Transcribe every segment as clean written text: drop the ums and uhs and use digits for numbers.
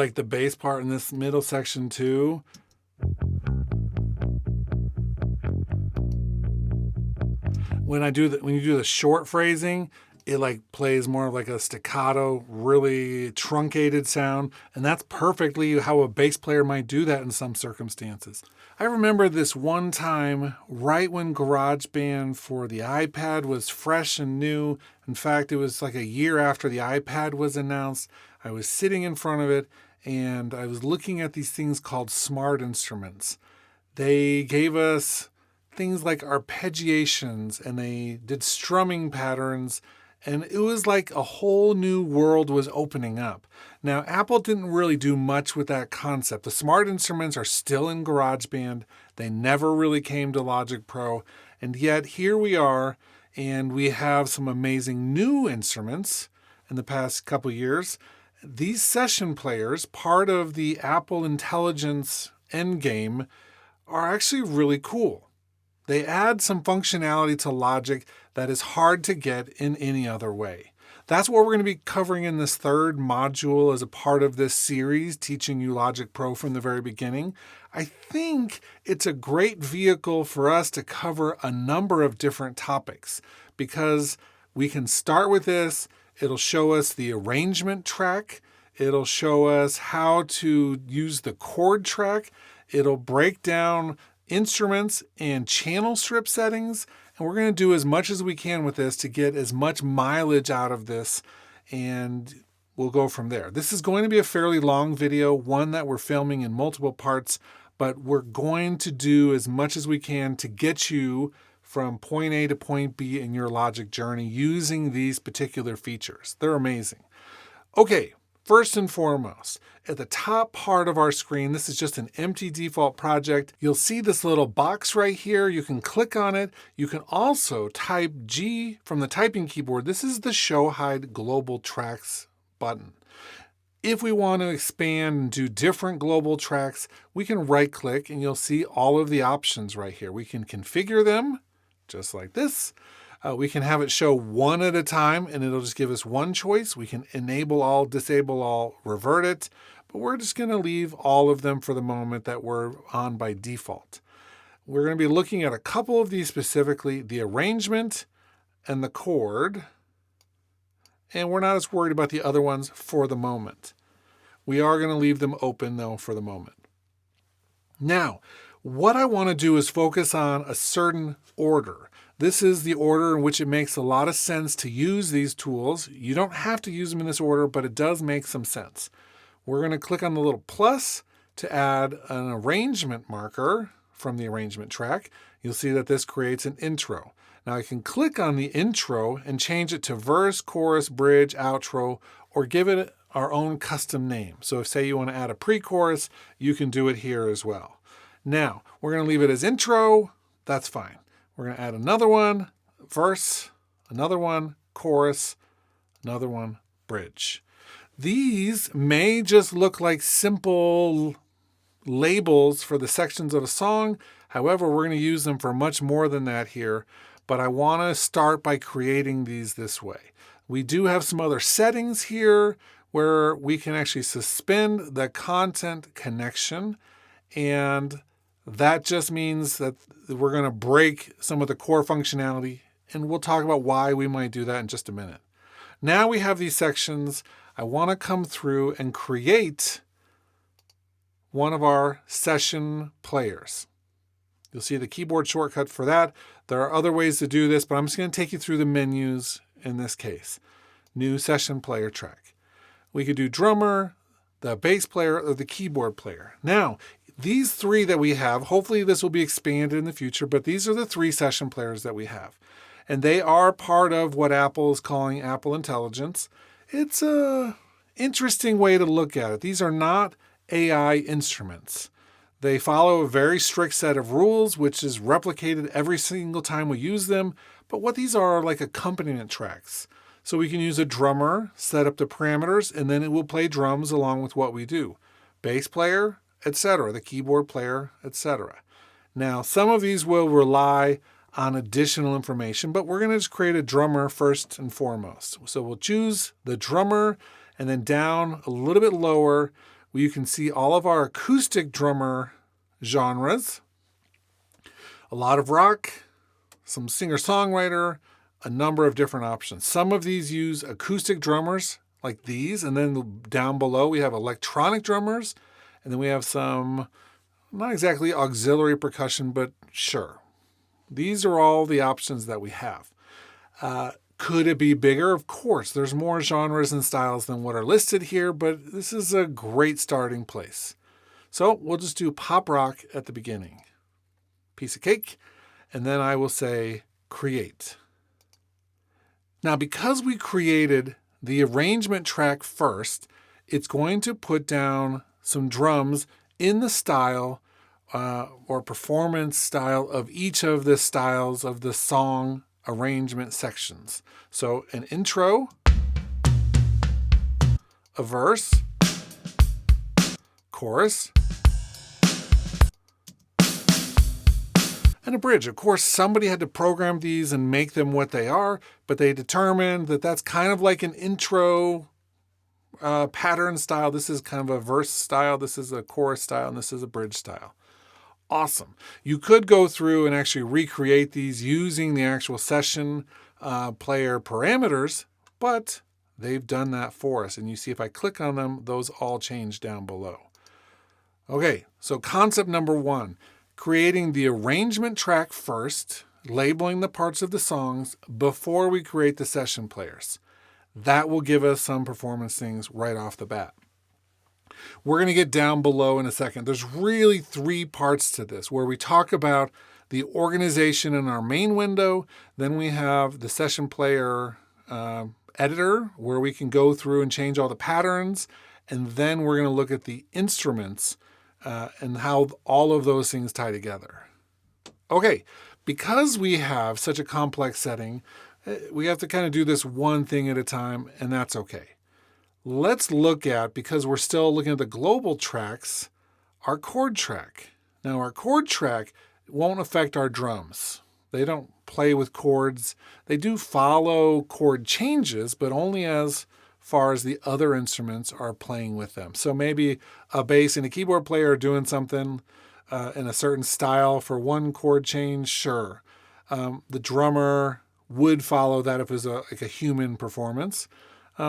like the bass part in this middle section too. When you do the short phrasing, it like plays more of like a staccato, really truncated sound. And that's perfectly how a bass player might do that in some circumstances. I remember this one time right when GarageBand for the iPad was fresh and new. In fact, it was like a year after the iPad was announced. I was sitting in front of it and I was looking at these things called smart instruments. They gave us things like arpeggiations and they did strumming patterns, and it was like a whole new world was opening up. Now, Apple didn't really do much with that concept. The smart instruments are still in GarageBand. They never really came to Logic Pro, and yet here we are, and we have some amazing new instruments in the past couple years. These session players, part of the Apple Intelligence endgame, are actually really cool. They add some functionality to Logic that is hard to get in any other way. That's what we're going to be covering in this third module as a part of this series, teaching you Logic Pro from the very beginning. I think it's a great vehicle for us to cover a number of different topics because we can start with this. It'll show us the arrangement track. It'll show us how to use the chord track. It'll break down instruments and channel strip settings, and we're going to do as much as we can with this to get as much mileage out of this, and we'll go from there. This is going to be a fairly long video, one that we're filming in multiple parts, but we're going to do as much as we can to get you from point A to point B in your Logic journey using these particular features. They're amazing. Okay. First and foremost, at the top part of our screen, this is just an empty default project. You'll see this little box right here. You can click on it. You can also type G from the typing keyboard. This is the Show Hide Global Tracks button. If we want to expand and do different global tracks, we can right-click and you'll see all of the options right here. We can configure them just like this. We can have it show one at a time and it'll just give us one choice. We can enable all, disable all, revert it, but we're just going to leave all of them for the moment that we're on by default. We're going to be looking at a couple of these specifically, the arrangement and the chord, and we're not as worried about the other ones for the moment. We are going to leave them open though for the moment. Now, what I want to do is focus on a certain order. This is the order in which it makes a lot of sense to use these tools. You don't have to use them in this order, but it does make some sense. We're going to click on the little plus to add an arrangement marker from the arrangement track. You'll see that this creates an intro. Now I can click on the intro and change it to verse, chorus, bridge, outro, or give it our own custom name. So if say you want to add a pre-chorus, you can do it here as well. Now, we're going to leave it as intro. That's fine. We're going to add another one, verse, another one, chorus, another one, bridge. These may just look like simple labels for the sections of a song. However, we're going to use them for much more than that here, but I want to start by creating these this way. We do have some other settings here where we can actually suspend the content connection, and that just means that we're going to break some of the core functionality, and we'll talk about why we might do that in just a minute. Now we have these sections. I want to come through and create one of our session players. You'll see the keyboard shortcut for that. There are other ways to do this, but I'm just going to take you through the menus in this case. New session player track. We could do drummer, the bass player, or the keyboard player. Now, these three that we have, hopefully this will be expanded in the future, but these are the three session players that we have. And they are part of what Apple is calling Apple Intelligence. It's an interesting way to look at it. These are not AI instruments. They follow a very strict set of rules, which is replicated every single time we use them. But what these are like accompaniment tracks. So we can use a drummer, set up the parameters, and then it will play drums along with what we do. Bass player, etc., the keyboard player, etc. Now, some of these will rely on additional information, but we're going to just create a drummer first and foremost. So we'll choose the drummer, and then down a little bit lower, where you can see all of our acoustic drummer genres. A lot of rock, some singer-songwriter, a number of different options. Some of these use acoustic drummers like these, and then down below we have electronic drummers, and then we have some, not exactly auxiliary percussion, but sure. These are all the options that we have. Could it be bigger? Of course. There's more genres and styles than what are listed here, but this is a great starting place. So we'll just do pop rock at the beginning. Piece of cake. And then I will say create. Now, because we created the arrangement track first, it's going to put down some drums in the style or performance style of each of the styles of the song arrangement sections. So an intro, a verse, chorus, and a bridge. Of course, somebody had to program these and make them what they are, but they determined that that's kind of like an intro pattern style. This is kind of a verse style. This is a chorus style, and this is a bridge style. Awesome. You could go through and actually recreate these using the actual session player parameters, but they've done that for us. And you see if I click on them, those all change down below. Okay, so concept number one, creating the arrangement track first, labeling the parts of the songs before we create the session players. That will give us some performance things right off the bat. We're going to get down below in a second. There's really 3 parts to this where we talk about the organization in our main window. Then we have the session player editor where we can go through and change all the patterns. And then we're going to look at the instruments and how all of those things tie together. Okay, because we have such a complex setting, we have to kind of do this one thing at a time, and that's okay. Let's look at, because we're still looking at the global tracks, our chord track. Now, our chord track won't affect our drums. They don't play with chords. They do follow chord changes, but only as far as the other instruments are playing with them. So maybe a bass and a keyboard player are doing something in a certain style for one chord change, sure. The drummer would follow that if it was like a human performance.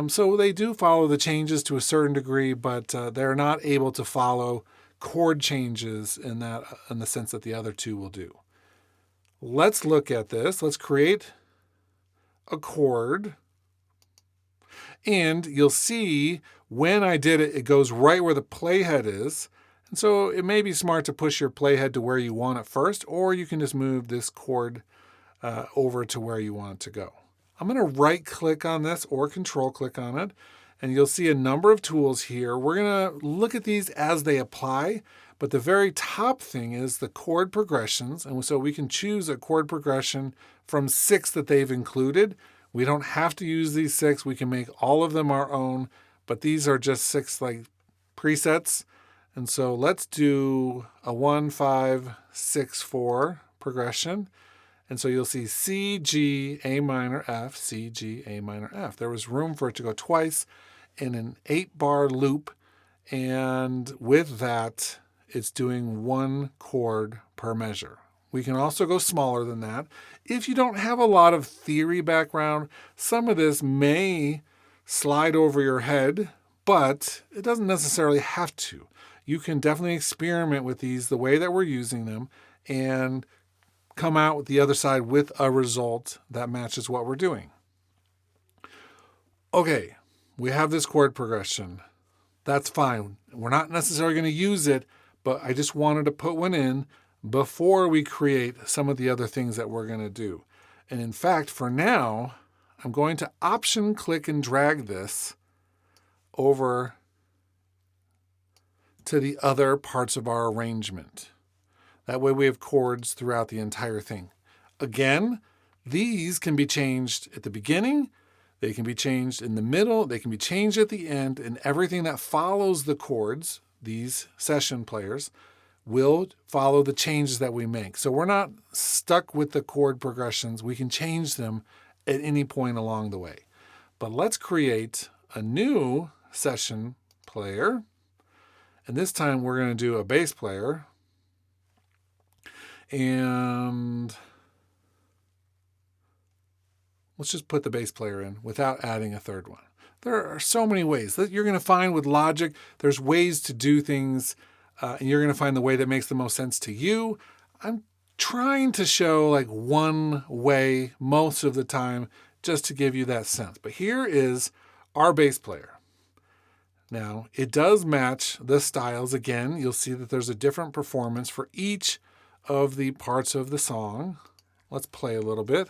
So they do follow the changes to a certain degree, but they're not able to follow chord changes in the sense that the other two will do. Let's look at this. Let's create a chord. And you'll see when I did it, it goes right where the playhead is. And so it may be smart to push your playhead to where you want it first, or you can just move this chord over to where you want it to go. I'm going to right click on this or control click on it, and you'll see a number of tools here. We're going to look at these as they apply, but the very top thing is the chord progressions. And so we can choose a chord progression from 6 that they've included. We don't have to use these 6. We can make all of them our own, but these are just 6 like presets. And so let's do a 1, 5, 6, 4 progression. And so you'll see C, G, A minor, F, C, G, A minor, F. There was room for it to go twice in an 8-bar loop. And with that, it's doing 1 chord per measure. We can also go smaller than that. If you don't have a lot of theory background, some of this may slide over your head, but it doesn't necessarily have to. You can definitely experiment with these the way that we're using them and come out with the other side with a result that matches what we're doing. Okay, we have this chord progression. That's fine. We're not necessarily going to use it, but I just wanted to put one in before we create some of the other things that we're going to do. And in fact, for now, I'm going to option click and drag this over to the other parts of our arrangement. That way we have chords throughout the entire thing. Again, these can be changed at the beginning, they can be changed in the middle, they can be changed at the end, and everything that follows the chords, these session players, will follow the changes that we make. So we're not stuck with the chord progressions. We can change them at any point along the way. But let's create a new session player. And this time we're going to do a bass player. And let's just put the bass player in without adding a third one. There are so many ways that you're going to find with Logic. There's ways to do things, and you're going to find the way that makes the most sense to you. I'm trying to show like one way most of the time just to give you that sense. But here is our bass player. Now, it does match the styles. Again, you'll see that there's a different performance for each of the parts of the song. Let's play a little bit.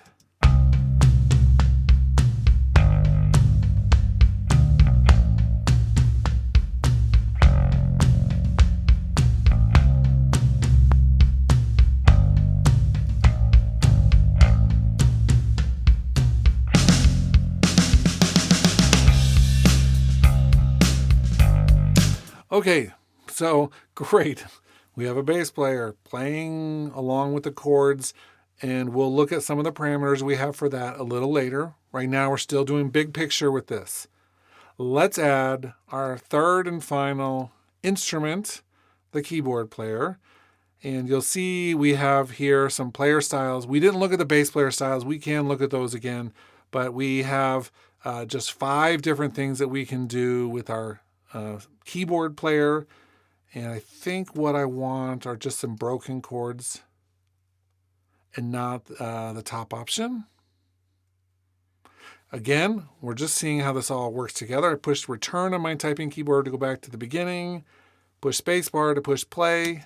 Okay, so great. We have a bass player playing along with the chords, and we'll look at some of the parameters we have for that a little later. Right now, we're still doing big picture with this. Let's add our third and final instrument, the keyboard player. And you'll see we have here some player styles. We didn't look at the bass player styles. We can look at those again, but we have just 5 different things that we can do with our keyboard player. And I think what I want are just some broken chords and not the top option. Again, we're just seeing how this all works together. I pushed return on my typing keyboard to go back to the beginning, push spacebar to push play.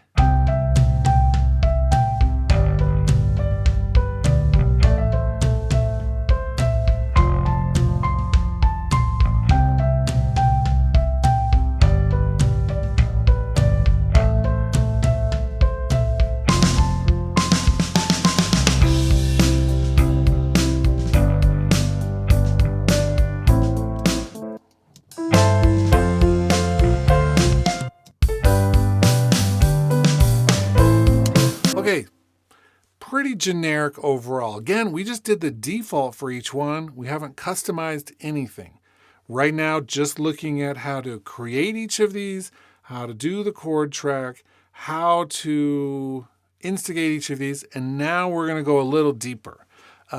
Okay, pretty generic overall. Again, we just did the default for each one. We haven't customized anything. Right now, just looking at how to create each of these, how to do the chord track, how to instigate each of these, and now we're going to go a little deeper.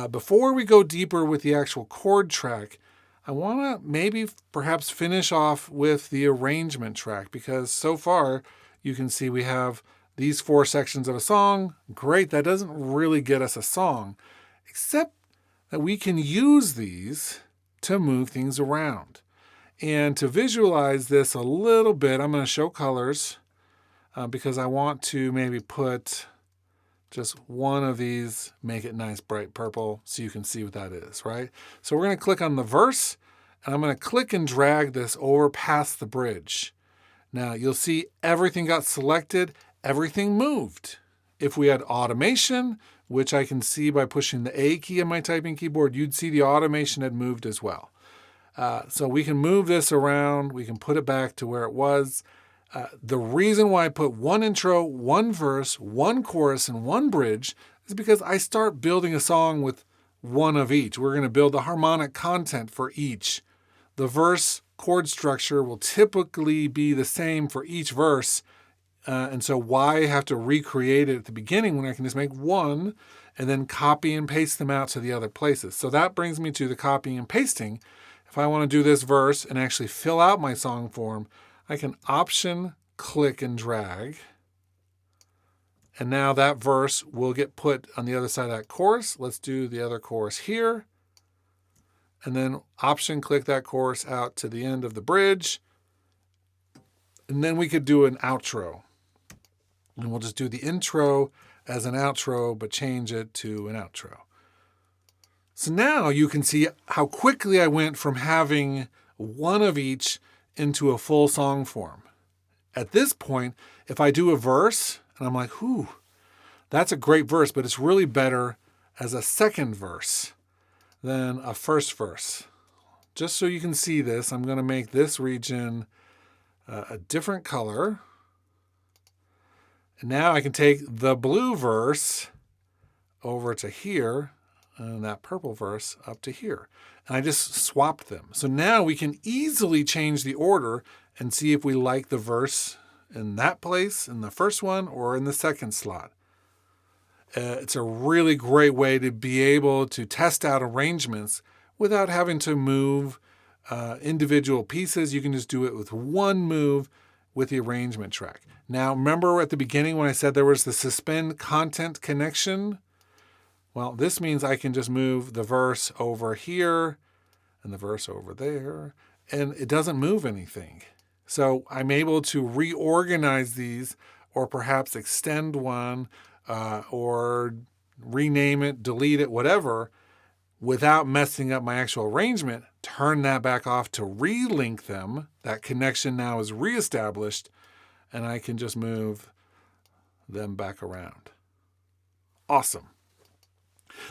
Before we go deeper with the actual chord track, I want to maybe perhaps finish off with the arrangement track, because so far you can see we have these 4 sections of a song. Great, that doesn't really get us a song, except that we can use these to move things around. And to visualize this a little bit, I'm going to show colors because I want to maybe put just one of these, make it nice bright purple so you can see what that is, right? So we're going to click on the verse, and I'm going to click and drag this over past the bridge. Now you'll see everything got selected, everything moved. If we had automation, which I can see by pushing the A key on my typing keyboard, you'd see the automation had moved as well. So we can move this around, we can put it back to where it was. The reason why I put one intro, one verse, one chorus, and one bridge is because I start building a song with one of each. We're going to build the harmonic content for each. The verse chord structure will typically be the same for each verse. And so why have to recreate it at the beginning when I can just make one and then copy and paste them out to the other places? So that brings me to the copying and pasting. If I want to do this verse and actually fill out my song form, I can Option, click, and drag. And now that verse will get put on the other side of that chorus. Let's do the other chorus here. And then Option, click that chorus out to the end of the bridge. And then we could do an outro. And we'll just do the intro as an outro, but change it to an outro. So now you can see how quickly I went from having one of each into a full song form. At this point, if I do a verse, and I'm like, whew, that's a great verse, but it's really better as a second verse than a first verse. Just so you can see this, I'm going to make this region a different color. And now I can take the blue verse over to here, and that purple verse up to here. And I just swapped them. So now we can easily change the order and see if we like the verse in that place, in the first one, or in the second slot. It's a really great way to be able to test out arrangements without having to move individual pieces. You can just do it with one move with the arrangement track. Now, remember at the beginning when I said there was the suspend content connection? Well, this means I can just move the verse over here and the verse over there, and it doesn't move anything. So I'm able to reorganize these, or perhaps extend one, or rename it, delete it, whatever, without messing up my actual arrangement. Turn that back off to relink them. That connection now is reestablished, and I can just move them back around. Awesome.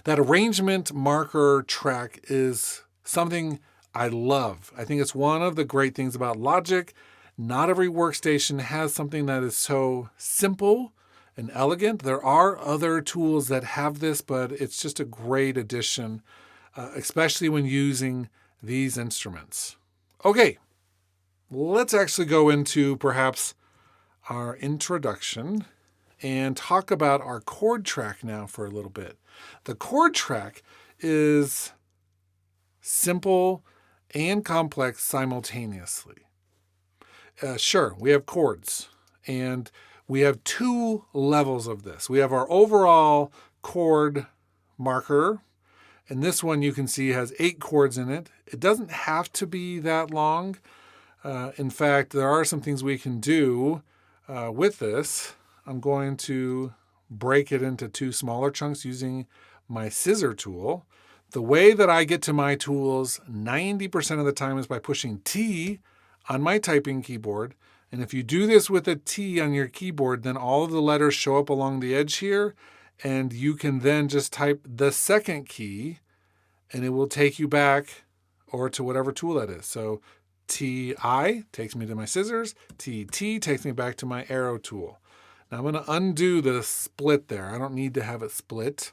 That arrangement marker track is something I love. I think it's one of the great things about Logic. Not every workstation has something that is so simple and elegant. There are other tools that have this, but it's just a great addition, especially when using these instruments. Okay, let's actually go into perhaps our introduction and talk about our chord track now for a little bit. The chord track is simple and complex simultaneously. Sure, we have chords, and we have two levels of this. We have our overall chord marker, and this one you can see has 8 chords in it. It doesn't have to be that long. In fact, there are some things we can do with this. I'm going to break it into 2 smaller chunks using my scissor tool. The way that I get to my tools 90% of the time is by pushing T on my typing keyboard. And if you do this with a T on your keyboard, then all of the letters show up along the edge here, and you can then just type the second key, and it will take you back or to whatever tool that is. So TI takes me to my scissors, TT takes me back to my arrow tool. Now I'm going to undo the split there. I don't need to have it split,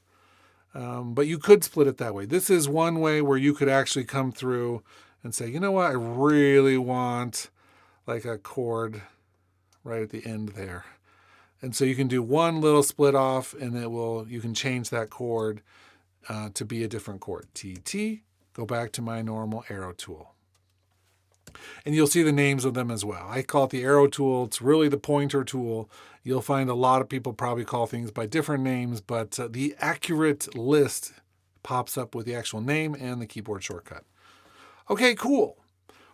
but you could split it that way. This is one way where you could actually come through and say, you know what, I really want like a chord right at the end there. And so you can do one little split off, and you can change that chord to be a different chord. TT, go back to my normal arrow tool. And you'll see the names of them as well. I call it the arrow tool. It's really the pointer tool. You'll find a lot of people probably call things by different names, but the accurate list pops up with the actual name and the keyboard shortcut. Okay, cool.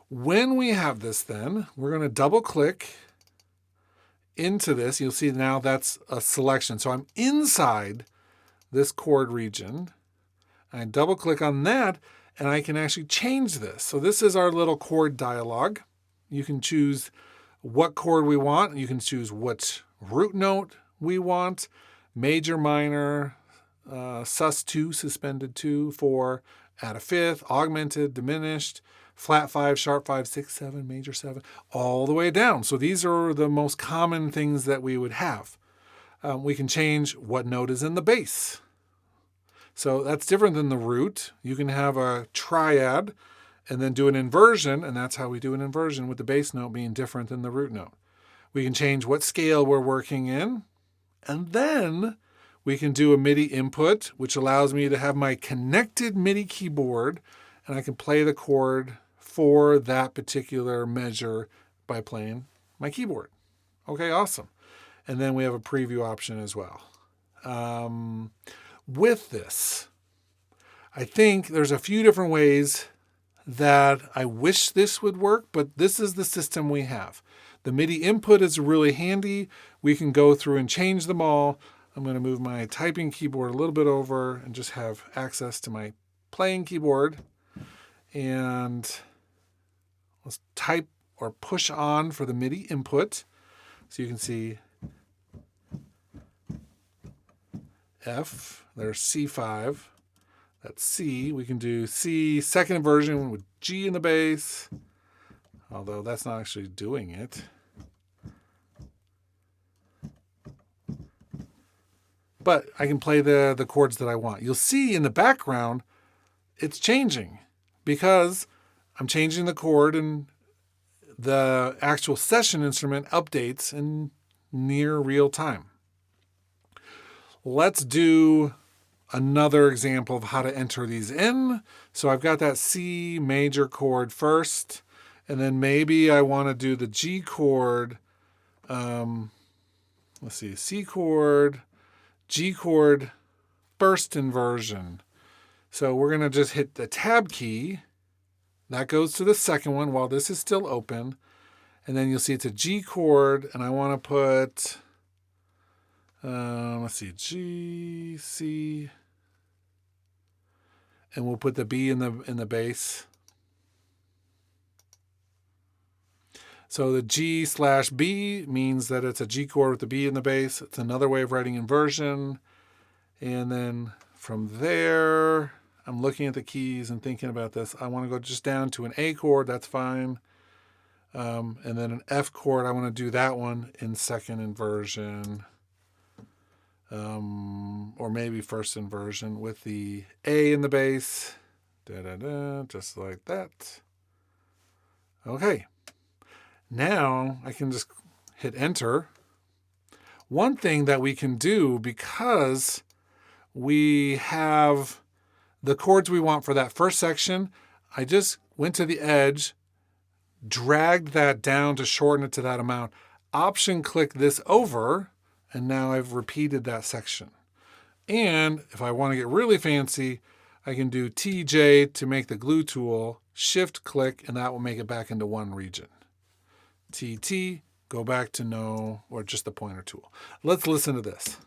When we have this then, we're going to double click into this. You'll see now that's a selection. So I'm inside this chord region. I double click on that, and I can actually change this. So this is our little chord dialog. You can choose what chord we want. You can choose what root note we want, major, minor, sus2, suspended 2, 4, add a fifth, augmented, diminished, flat 5, sharp 5, 6, 7, major 7, all the way down. So these are the most common things that we would have. We can change what note is in the bass. So that's different than the root. You can have a triad and then do an inversion, and that's how we do an inversion with the bass note being different than the root note. We can change what scale we're working in, and then we can do a MIDI input, which allows me to have my connected MIDI keyboard, and I can play the chord for that particular measure by playing my keyboard. Okay, awesome. And then we have a preview option as well. With this, I think there's a few different ways that I wish this would work, but this is the system we have. The MIDI input is really handy. We can go through and change them all. I'm going to move my typing keyboard a little bit over and just have access to my playing keyboard. And let's type or push on for the MIDI input. So you can see F, there's C5, that's C. We can do C second version with G in the bass, although that's not actually doing it. But I can play the chords that I want. You'll see in the background, it's changing because I'm changing the chord and the actual session instrument updates in near real time. Let's do another example of how to enter these in. So I've got that C major chord first, and then maybe I want to do the G chord. Let's see, C chord, G chord, first inversion. So we're going to just hit the tab key. That goes to the second one while this is still open. And then you'll see it's a G chord, and I want to put, let's see, G, C, and we'll put the B in the bass. So the G/B means that it's a G chord with the B in the bass. It's another way of writing inversion. And then from there, I'm looking at the keys and thinking about this. I want to go just down to an A chord. That's fine. And then an F chord. I want to do that one in second inversion. Or maybe first inversion with the A in the bass. Just like that. Okay. Now I can just hit enter. One thing that we can do, because we have the chords we want for that first section, I just went to the edge, dragged that down to shorten it to that amount. Option click this over, and now I've repeated that section. And if I want to get really fancy, I can do TJ to make the glue tool, shift click, and that will make it back into one region. TT, go back to no, or just the pointer tool. Let's listen to this.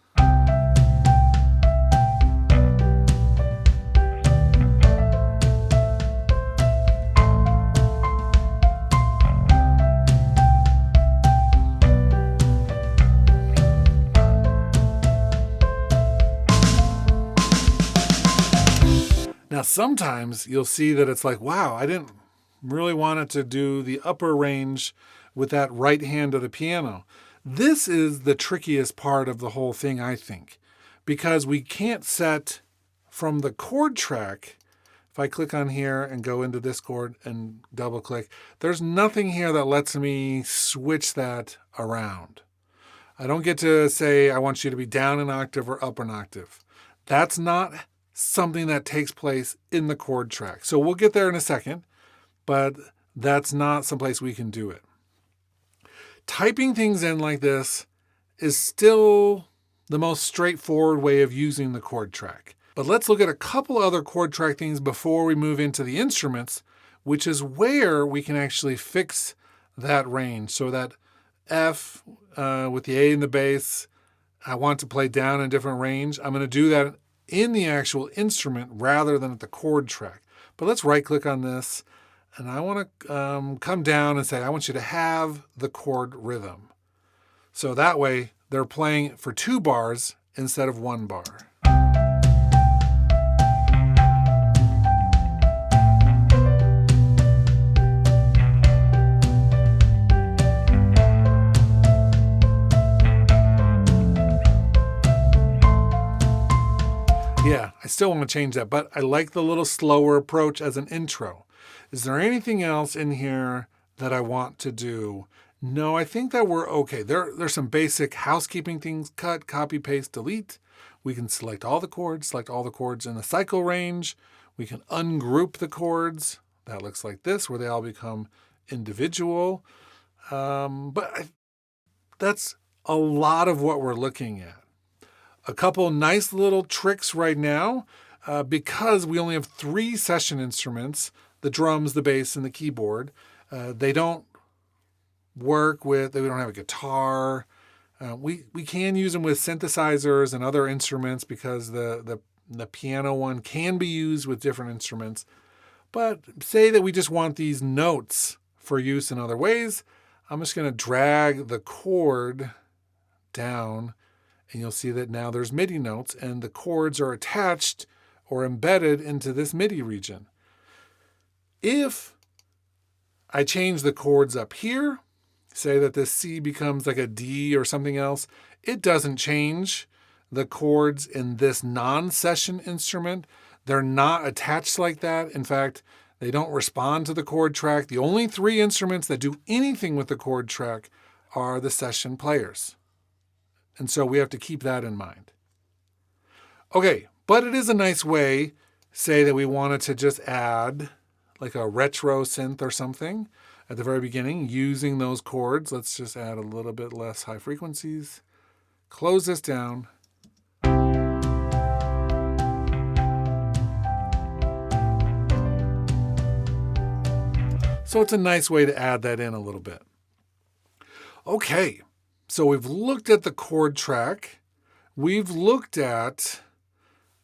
Now, sometimes you'll see that it's like, wow, I didn't really want it to do the upper range with that right hand of the piano. This is the trickiest part of the whole thing, I think, because we can't set from the chord track. If I click on here and go into this chord and double click, there's nothing here that lets me switch that around. I don't get to say, I want you to be down an octave or up an octave. That's not something that takes place in the chord track. So we'll get there in a second, but that's not someplace we can do it. Typing things in like this is still the most straightforward way of using the chord track. But let's look at a couple other chord track things before we move into the instruments, which is where we can actually fix that range. So that F with the A in the bass, I want to play down in a different range. I'm going to do that in the actual instrument rather than at the chord track. But let's right click on this. And I want to come down and say, I want you to have the chord rhythm. So that way, they're playing for 2 bars instead of 1 bar. Yeah, I still want to change that, but I like the little slower approach as an intro. Is there anything else in here that I want to do? No, I think that we're okay. There's some basic housekeeping things. Cut, copy, paste, delete. We can select all the chords in the cycle range. We can ungroup the chords. That looks like this, where they all become individual. That's a lot of what we're looking at. A couple nice little tricks right now, because we only have 3 session instruments, the drums, the bass, and the keyboard. They don't work with, we don't have a guitar. We can use them with synthesizers and other instruments because the piano one can be used with different instruments. But say that we just want these notes for use in other ways. I'm just going to drag the chord down, and you'll see that now there's MIDI notes, and the chords are attached or embedded into this MIDI region. If I change the chords up here, say that this C becomes like a D or something else, it doesn't change the chords in this non-session instrument. They're not attached like that. In fact, They don't respond to the chord track. The only 3 instruments that do anything with the chord track are the session players. And so we have to keep that in mind. Okay, but it is a nice way, say that we wanted to just add like a retro synth or something at the very beginning using those chords. Let's just add a little bit less high frequencies. Close this down. So it's a nice way to add that in a little bit. Okay, so we've looked at the chord track. We've looked at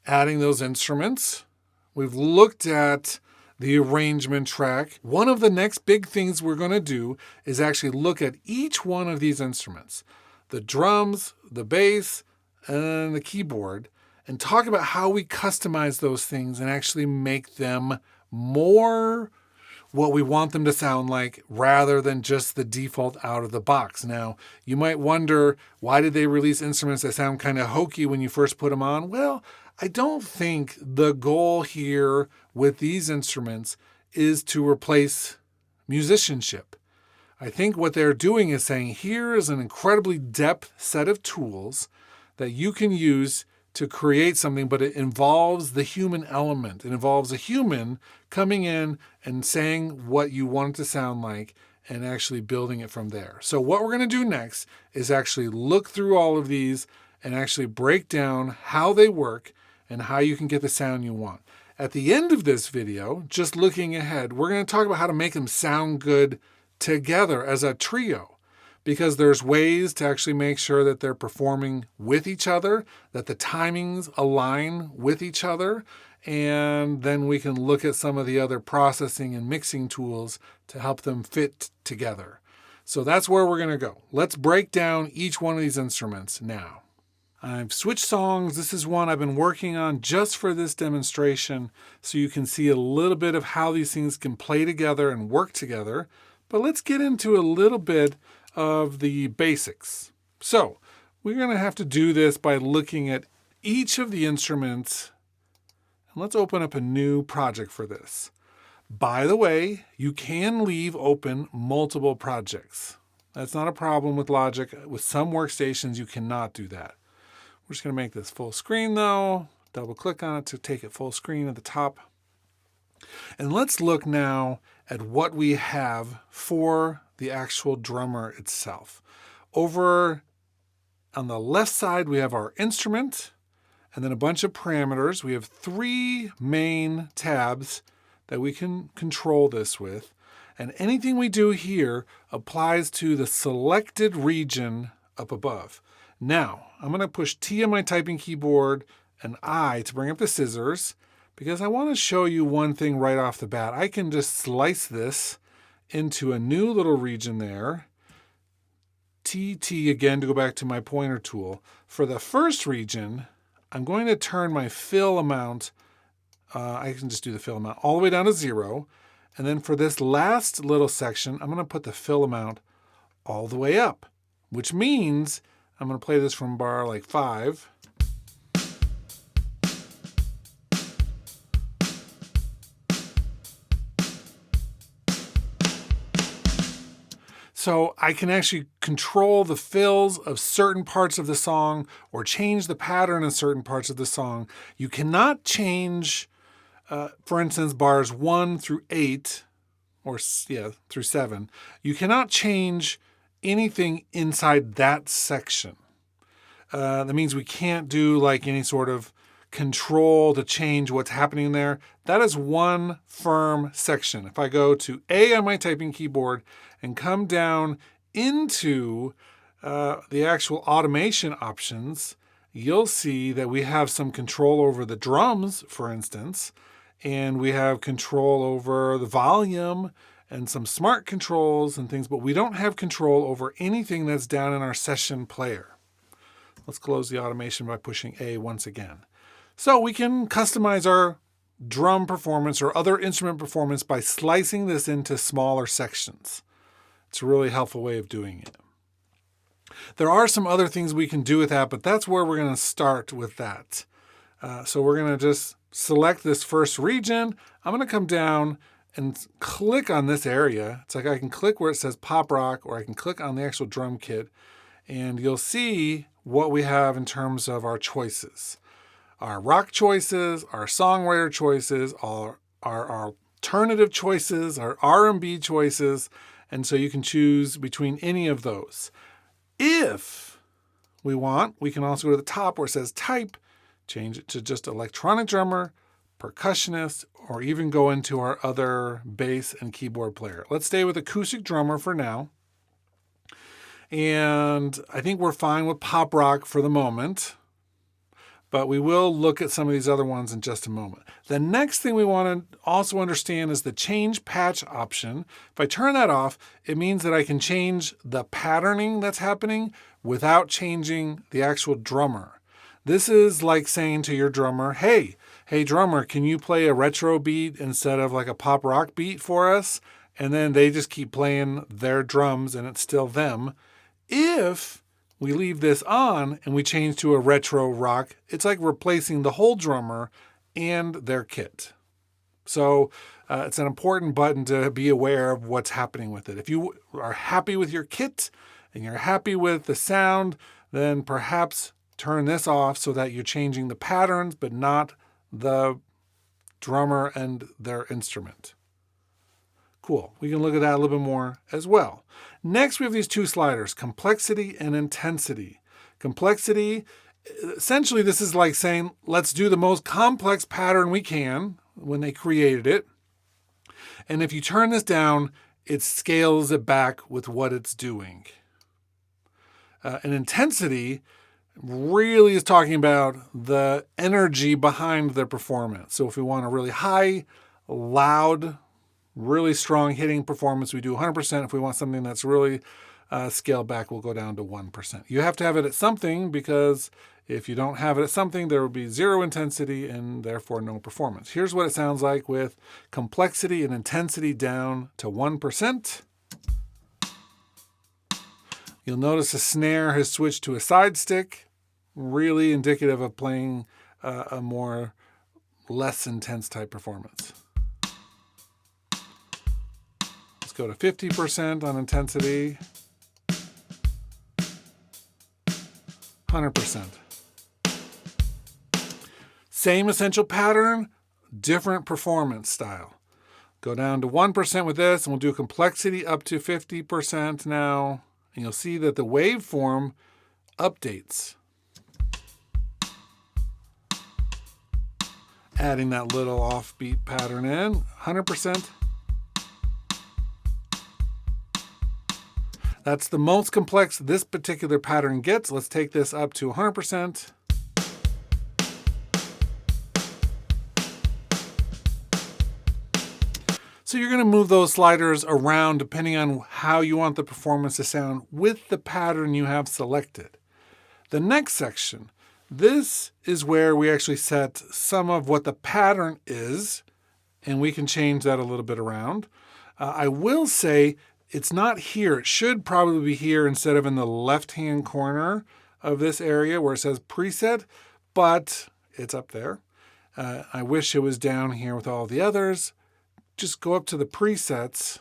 adding those instruments. We've looked at the arrangement track. One of the next big things we're going to do is actually look at each one of these instruments, the drums, the bass, and the keyboard, and talk about how we customize those things and actually make them more what we want them to sound like rather than just the default out of the box. Now, you might wonder, why did they release instruments that sound kind of hokey when you first put them on? Well, I don't think the goal here with these instruments is to replace musicianship. I think what they're doing is saying, here is an incredibly depth set of tools that you can use to create something, but it involves the human element. It involves a human coming in and saying what you want it to sound like and actually building it from there. So what we're going to do next is actually look through all of these and actually break down how they work and how you can get the sound you want. At the end of this video, just looking ahead, we're going to talk about how to make them sound good together as a trio, because there's ways to actually make sure that they're performing with each other, that the timings align with each other, and then we can look at some of the other processing and mixing tools to help them fit together. So that's where we're going to go. Let's break down each one of these instruments now. I've switched songs. This is one I've been working on just for this demonstration, so you can see a little bit of how these things can play together and work together. But let's get into a little bit of the basics. So we're going to have to do this by looking at each of the instruments. And let's open up a new project for this. By the way, you can leave open multiple projects. That's not a problem with Logic. With some workstations, you cannot do that. We're just going to make this full screen though. Double click on it to take it full screen at the top. And let's look now at what we have for the actual drummer itself. Over on the left side, we have our instrument and then a bunch of parameters. We have 3 main tabs that we can control this with. And anything we do here applies to the selected region up above. Now, I'm going to push T on my typing keyboard and I to bring up the scissors, because I want to show you one thing right off the bat. I can just slice this into a new little region there. TT again to go back to my pointer tool. For the first region, I'm going to turn my fill amount, I can just do the fill amount all the way down to 0. And then for this last little section, I'm going to put the fill amount all the way up, which means I'm going to play this from bar like 5. So I can actually control the fills of certain parts of the song or change the pattern in certain parts of the song. You cannot change, for instance, bars 1 through 8, or through 7. You cannot change anything inside that section. That means we can't do like any sort of control to change what's happening there. That is one firm section. If I go to A on my typing keyboard and come down into the actual automation options, you'll see that we have some control over the drums, for instance, and we have control over the volume and some smart controls and things, but we don't have control over anything that's down in our session player. Let's close the automation by pushing A once again. So we can customize our drum performance or other instrument performance by slicing this into smaller sections. It's a really helpful way of doing it. There are some other things we can do with that, but that's where we're going to start with that. So we're going to just select this first region. I'm going to come down and click on this area. It's like I can click where it says pop rock, or I can click on the actual drum kit, and you'll see what we have in terms of our choices. Our rock choices, our songwriter choices, our alternative choices, our R&B choices, and so you can choose between any of those. If we want, we can also go to the top where it says type, change it to just electronic drummer, percussionist, or even go into our other bass and keyboard player. Let's stay with acoustic drummer for now. And I think we're fine with pop rock for the moment, but we will look at some of these other ones in just a moment. The next thing we want to also understand is the change patch option. If I turn that off, it means that I can change the patterning that's happening without changing the actual drummer. This is like saying to your drummer, hey drummer, can you play a retro beat instead of like a pop rock beat for us? And then they just keep playing their drums and it's still them. If we leave this on and we change to a retro rock, it's like replacing the whole drummer and their kit. So it's an important button to be aware of what's happening with it. If you are happy with your kit and you're happy with the sound, then perhaps turn this off so that you're changing the patterns, but not the drummer and their instrument. Cool. We can look at that a little bit more as well. Next, we have these two sliders, complexity and intensity. Complexity, essentially this is like saying, let's do the most complex pattern we can when they created it. And if you turn this down, it scales it back with what it's doing. And intensity really is talking about the energy behind the performance. So if we want a really high, loud, really strong hitting performance, we do 100%. If we want something that's really scaled back, we'll go down to 1%. You have to have it at something, because if you don't have it at something, there will be zero intensity and therefore no performance. Here's what it sounds like with complexity and intensity down to 1%. You'll notice the snare has switched to a side stick, really indicative of playing a more less intense type performance. Let's go to 50% on intensity. 100%. Same essential pattern, different performance style. Go down to 1% with this, and we'll do complexity up to 50% now. And you'll see that the waveform updates. Adding that little offbeat pattern in, 100%. That's the most complex this particular pattern gets. Let's take this up to 100%. So you're going to move those sliders around depending on how you want the performance to sound with the pattern you have selected. The next section, this is where we actually set some of what the pattern is, and we can change that a little bit around. I will say it's not here. It should probably be here instead of in the left-hand corner of this area where it says preset, but it's up there. I wish it was down here with all the others. Just go up to the presets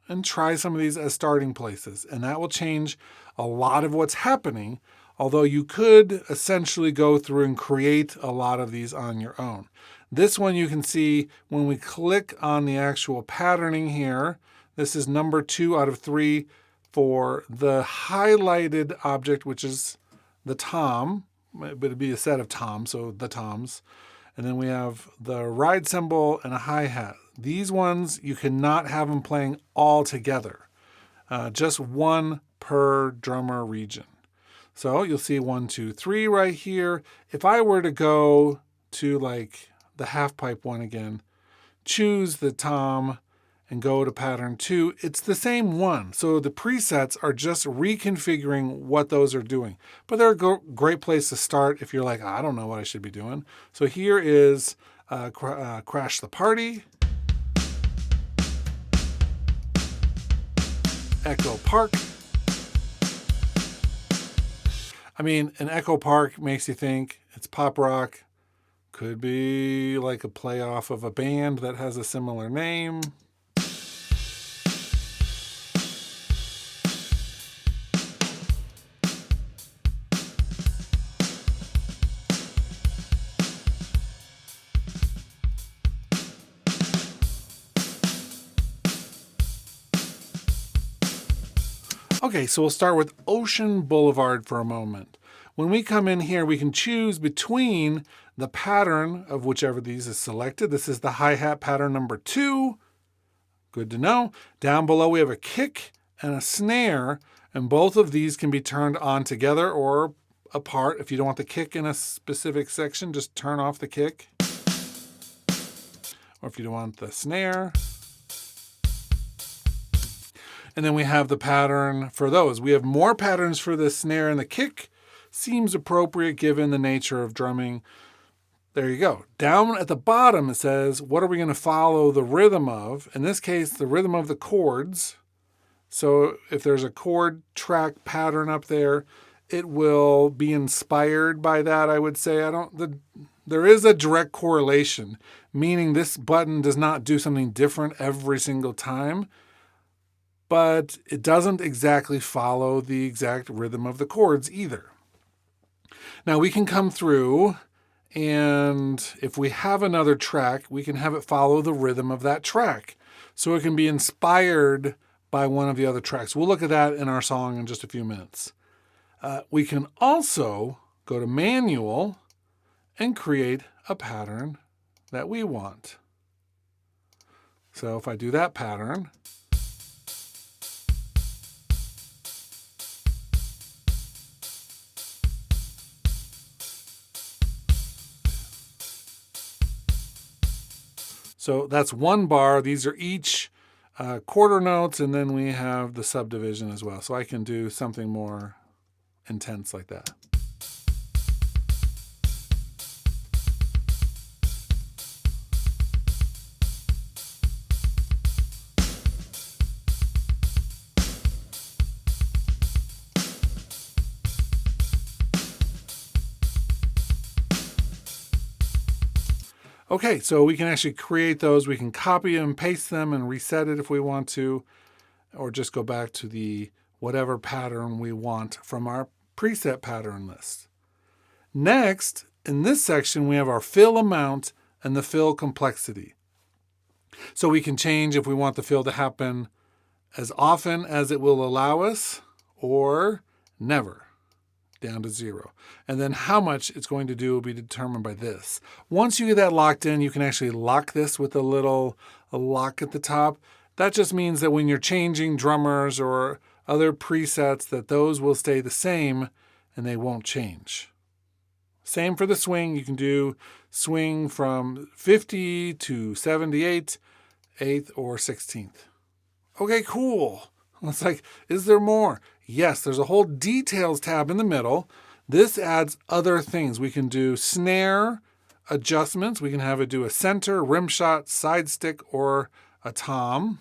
and try some of these as starting places, and that will change a lot of what's happening, although you could essentially go through and create a lot of these on your own. This one you can see when we click on the actual patterning here. This is number 2 out of 3 for the highlighted object, which is the tom, but it'd be a set of toms, so the toms. And then we have the ride cymbal and a hi-hat. These ones, you cannot have them playing all together. Just one per drummer region. So you'll see 1, 2, 3 right here. If I were to go to like the half pipe one again, choose the tom and go to pattern 2, it's the same one. So the presets are just reconfiguring what those are doing. But they're a great place to start if you're like, I don't know what I should be doing. So here is Crash the Party, Echo Park. I mean, an Echo Park makes you think it's pop rock, Could be like a play off of a band that has a similar name. Okay, so we'll start with Ocean Boulevard for a moment. When we come in here, we can choose between the pattern of whichever of these is selected. This is the hi-hat pattern number 2. Good to know. Down below, we have a kick and a snare, and both of these can be turned on together or apart. If you don't want the kick in a specific section, just turn off the kick. Or if you don't want the snare. And then we have the pattern for those. We have more patterns for the snare and the kick. Seems appropriate given the nature of drumming. There you go. Down at the bottom, it says, what are we going to follow the rhythm of? In this case, the rhythm of the chords. So if there's a chord track pattern up there, it will be inspired by that, I would say. There is a direct correlation, meaning this button does not do something different every single time, but it doesn't exactly follow the exact rhythm of the chords either. Now we can come through, and if we have another track, we can have it follow the rhythm of that track. So it can be inspired by one of the other tracks. We'll look at that in our song in just a few minutes. We can also go to Manual and create a pattern that we want. So if I do that pattern, so that's one bar. These are each quarter notes, and then we have the subdivision as well. So I can do something more intense like that. Okay, so we can actually create those. We can copy and paste them and reset it if we want to, or just go back to the whatever pattern we want from our preset pattern list. Next, in this section, we have our fill amount and the fill complexity. So we can change if we want the fill to happen as often as it will allow us or never, down to 0. And then how much it's going to do will be determined by this. Once you get that locked in, you can actually lock this with a little lock at the top. That just means that when you're changing drummers or other presets, that those will stay the same and they won't change. Same for the swing. You can do swing from 50 to 78, 8th or 16th. Okay, cool. It's like, is there more? Yes, there's a whole details tab in the middle. This adds other things. We can do snare adjustments. We can have it do a center, rim shot, side stick, or a tom.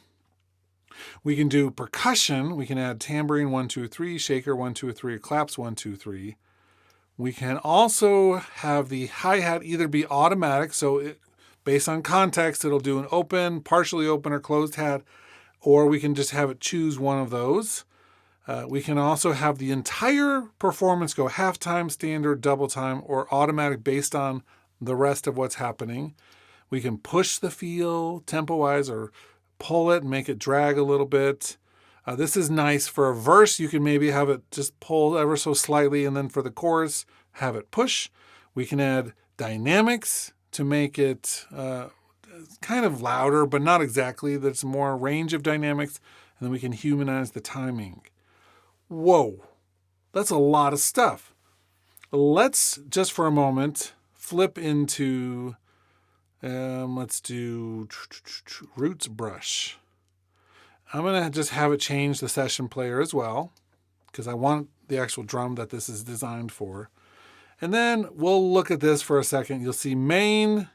We can do percussion. We can add tambourine 1, 2, 3, shaker 1, 2, 3, claps 1, 2, 3. We can also have the hi-hat either be automatic, so based on context, it'll do an open, partially open, or closed hat, or we can just have it choose one of those. We can also have the entire performance go halftime, standard, double time, or automatic based on the rest of what's happening. We can push the feel tempo-wise or pull it and make it drag a little bit. This is nice for a verse. You can maybe have it just pull ever so slightly, and then for the chorus, have it push. We can add dynamics to make it kind of louder, but not exactly. There's more range of dynamics, and then we can humanize the timing. Whoa, that's a lot of stuff. Let's just for a moment flip into, let's do roots brush. I'm going to just have it change the session player as well, because I want the actual drum that this is designed for. And then we'll look at this for a second. You'll see main.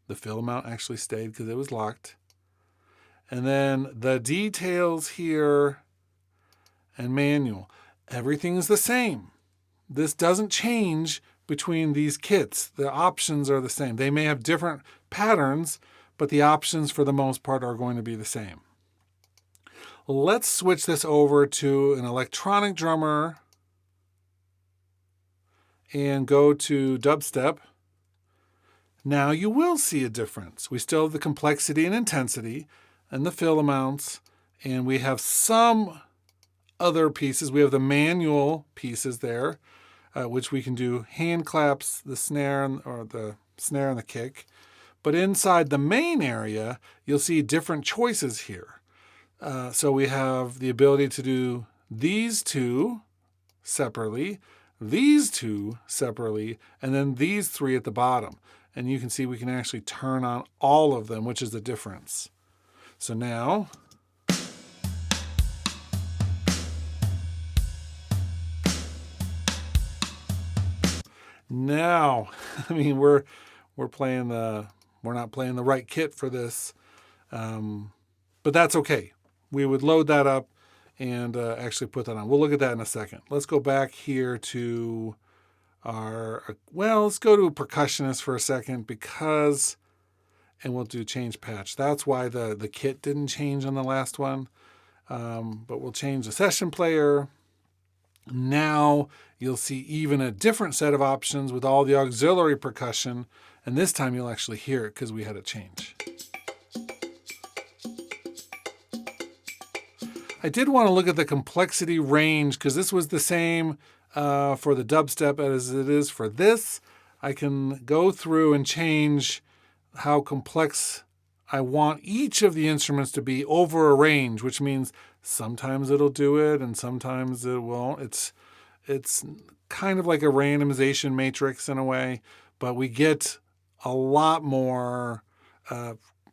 The fill amount actually stayed because it was locked. And then the details here and manual. Everything is the same. This doesn't change between these kits. The options are the same. They may have different patterns, but the options for the most part are going to be the same. Let's switch this over to an electronic drummer and go to dubstep. Now you will see a difference. We still have the complexity and intensity and the fill amounts, and we have some other pieces. We have the manual pieces there, which we can do hand claps, the snare and the kick. But inside the main area, you'll see different choices here. So we have the ability to do these two separately, these two separately, and then these three at the bottom. And you can see we can actually turn on all of them, which is the difference. So now, I mean, we're not playing the right kit for this, but that's okay. We would load that up and actually put that on. We'll look at that in a second. Let's go back here to let's go to a percussionist for a second and we'll do change patch. That's why the kit didn't change on the last one, but we'll change the session player. Now you'll see even a different set of options with all the auxiliary percussion, and this time you'll actually hear it because we had a change. I did want to look at the complexity range because this was the same for the dubstep as it is for this. I can go through and change how complex I want each of the instruments to be over a range, which means sometimes it'll do it and sometimes it won't. It's kind of like a randomization matrix in a way, but we get a lot more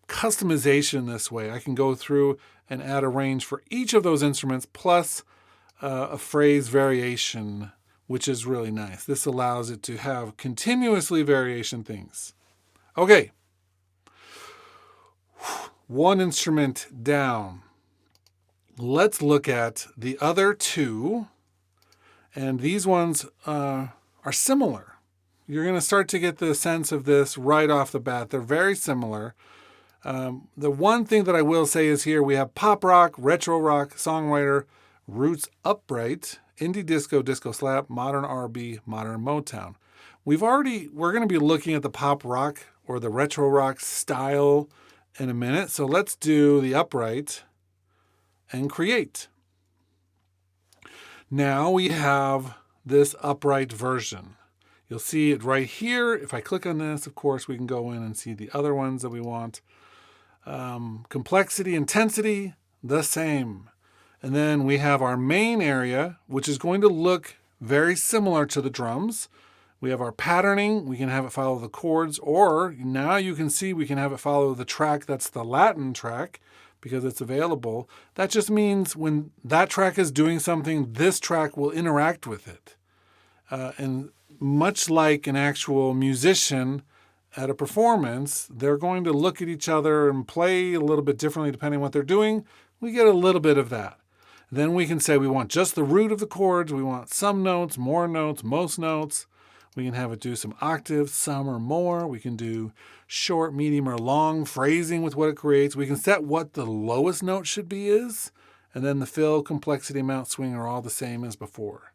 customization this way. I can go through and add a range for each of those instruments plus a phrase variation, which is really nice. This allows it to have continuously variation things. Okay. One instrument down. Let's look at the other two. And these ones are similar. You're going to start to get the sense of this right off the bat. They're very similar. The one thing that I will say is here we have pop rock, retro rock, songwriter, roots upright, indie disco, disco slap, modern R&B, modern Motown. We're going to be looking at the pop rock or the retro rock style in a minute. So let's do the upright and create. Now we have this upright version. You'll see it right here. If I click on this, of course, we can go in and see the other ones that we want. Complexity, intensity, the same. And then we have our main area, which is going to look very similar to the drums. We have our patterning. We can have it follow the chords, or now you can see we can have it follow the track that's the Latin track because it's available. That just means when that track is doing something, this track will interact with it. And much like an actual musician at a performance, they're going to look at each other and play a little bit differently depending on what they're doing. We get a little bit of that. Then we can say we want just the root of the chords. We want some notes, more notes, most notes. We can have it do some octaves, some or more. We can do short, medium, or long phrasing with what it creates. We can set what the lowest note should be is, and then the fill, complexity, amount, swing are all the same as before.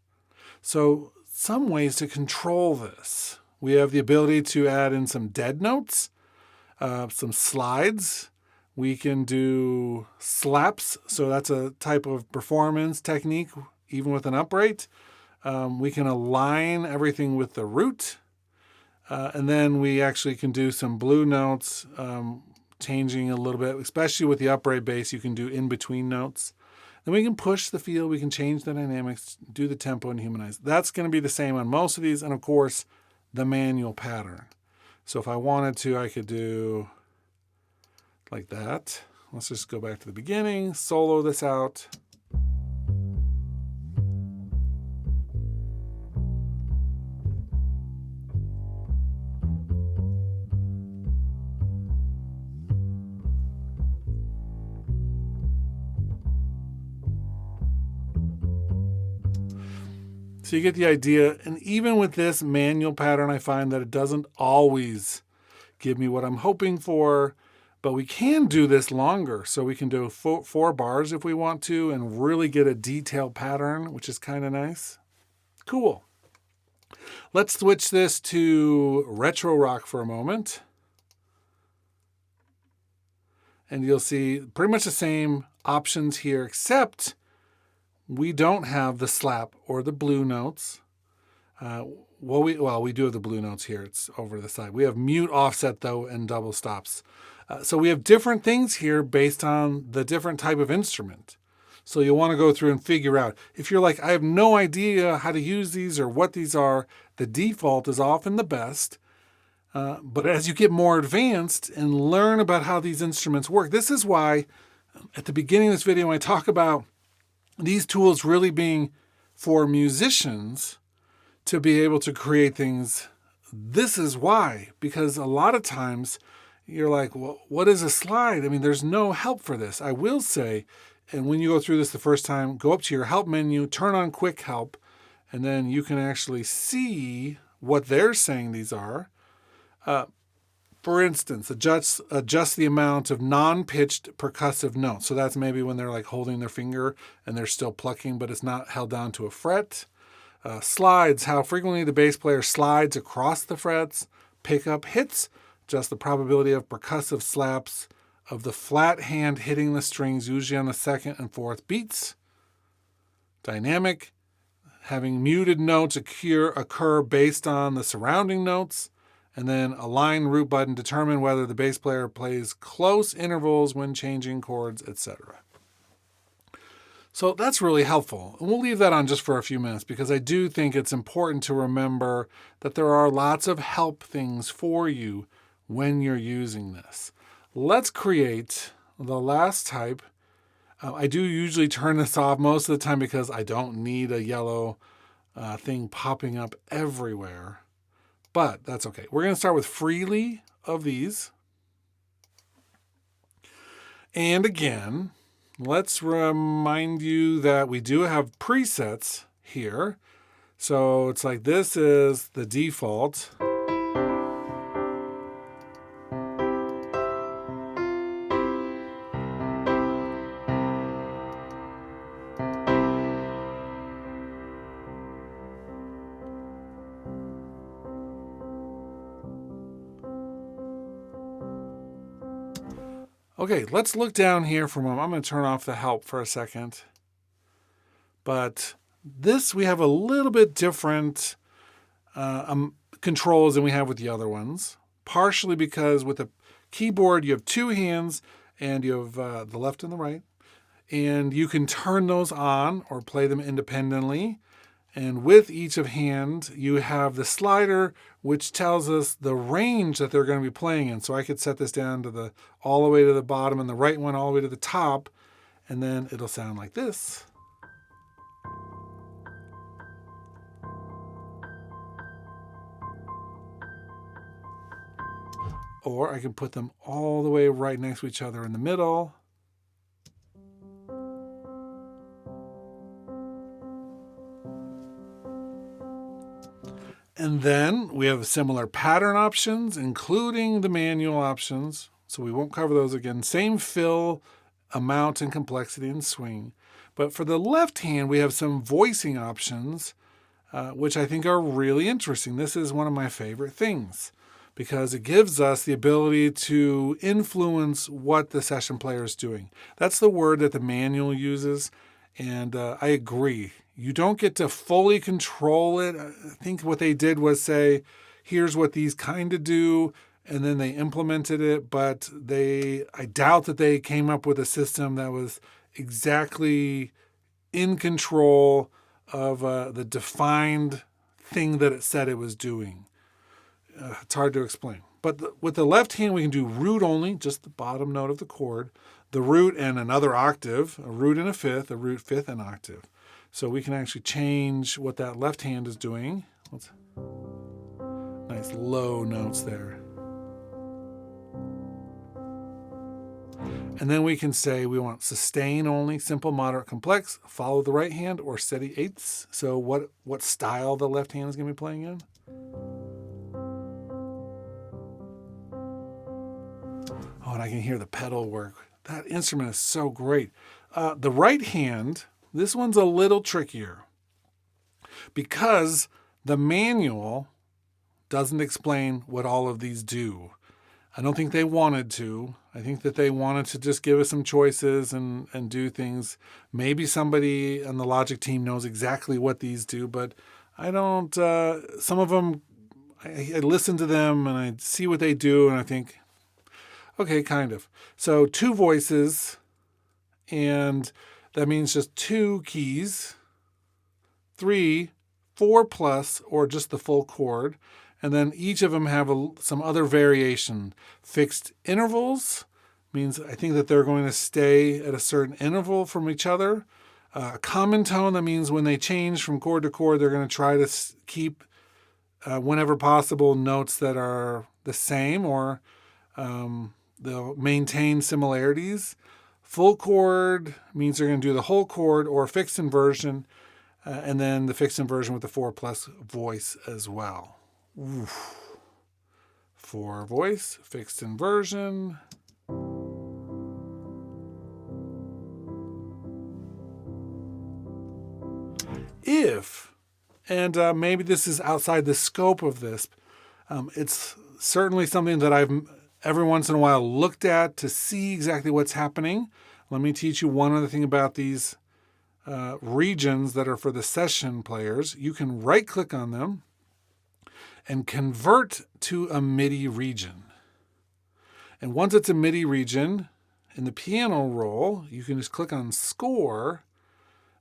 So some ways to control this. We have the ability to add in some dead notes, some slides. We can do slaps. So that's a type of performance technique, even with an upright. We can align everything with the root. And then we actually can do some blue notes, changing a little bit, especially with the upright bass, you can do in-between notes. Then we can push the feel, we can change the dynamics, do the tempo, and humanize. That's going to be the same on most of these, and of course, the manual pattern. So if I wanted to, I could do like that. Let's just go back to the beginning, solo this out. So you get the idea. And even with this manual pattern, I find that it doesn't always give me what I'm hoping for, but we can do this longer. So we can do four bars if we want to and really get a detailed pattern, which is kind of nice. Cool. Let's switch this to retro rock for a moment. And you'll see pretty much the same options here, except we don't have the slap or the blue notes. We do have the blue notes here. It's over to the side. We have mute, offset, though, and double stops. So we have different things here based on the different type of instrument. So you'll want to go through and figure out. If you're like, I have no idea how to use these or what these are, the default is often the best. But as you get more advanced and learn about how these instruments work, this is why at the beginning of this video, when I talk about these tools really being for musicians to be able to create things, this is why. Because a lot of times you're like, well, what is a slide? I mean, there's no help for this. I will say, and when you go through this the first time, go up to your help menu, turn on quick help, and then you can actually see what they're saying these are. For instance, adjust the amount of non-pitched percussive notes. So that's maybe when they're like holding their finger and they're still plucking, but it's not held down to a fret. Slides, how frequently the bass player slides across the frets. Pickup hits, just the probability of percussive slaps of the flat hand hitting the strings, usually on the second and fourth beats. Dynamic, having muted notes occur based on the surrounding notes. And then align root button, determine whether the bass player plays close intervals when changing chords, etc. So that's really helpful. And we'll leave that on just for a few minutes because I do think it's important to remember that there are lots of help things for you when you're using this. Let's create the last type. I do usually turn this off most of the time because I don't need a yellow thing popping up everywhere. But that's okay. We're going to start with freely of these. And again, let's remind you that we do have presets here. So it's like this is the default. Okay, let's look down here for a moment. I'm going to turn off the help for a second. But this, we have a little bit different controls than we have with the other ones. Partially because with the keyboard, you have two hands and you have the left and the right. And you can turn those on or play them independently. And with each of hand, you have the slider, which tells us the range that they're going to be playing in. So I could set this down to all the way to the bottom and the right one all the way to the top, and then it'll sound like this. Or I can put them all the way right next to each other in the middle. And then we have similar pattern options, including the manual options. So we won't cover those again. Same fill, amount, and complexity and swing. But for the left hand, we have some voicing options, which I think are really interesting. This is one of my favorite things because it gives us the ability to influence what the session player is doing. That's the word that the manual uses. And I agree. You don't get to fully control it. I think what they did was say, here's what these kind of do, and then they implemented it. But I doubt that they came up with a system that was exactly in control of the defined thing that it said it was doing. It's hard to explain. But with the left hand, we can do root only, just the bottom note of the chord, the root and another octave, a root and a fifth, a root, fifth, and octave. So we can actually change what that left hand is doing. Nice low notes there. And then we can say we want sustain only, simple, moderate, complex, follow the right hand, or steady eighths. So what style the left hand is going to be playing in? Oh, and I can hear the pedal work. That instrument is so great. The right hand, this one's a little trickier because the manual doesn't explain what all of these do. I don't think they wanted to. I think that they wanted to just give us some choices and do things. Maybe somebody on the Logic team knows exactly what these do, but I don't. Some of them, I listen to them and I see what they do and I think, okay, kind of. So 2 voices, and that means just 2 keys. 3, 4 plus, or just the full chord. And then each of them have some other variation. Fixed intervals means I think that they're going to stay at a certain interval from each other. Common tone, that means when they change from chord to chord, they're going to try to keep, whenever possible, notes that are the same, or they'll maintain similarities. Full chord means they're going to do the whole chord, or fixed inversion, and then the fixed inversion with the 4 plus voice as well. Oof. 4 voice, fixed inversion. If, and maybe this is outside the scope of this, it's certainly something that I've every once in a while looked at to see exactly what's happening. Let me teach you one other thing about these regions that are for the session players. You can right click on them and convert to a MIDI region. And once it's a MIDI region, in the piano roll, you can just click on score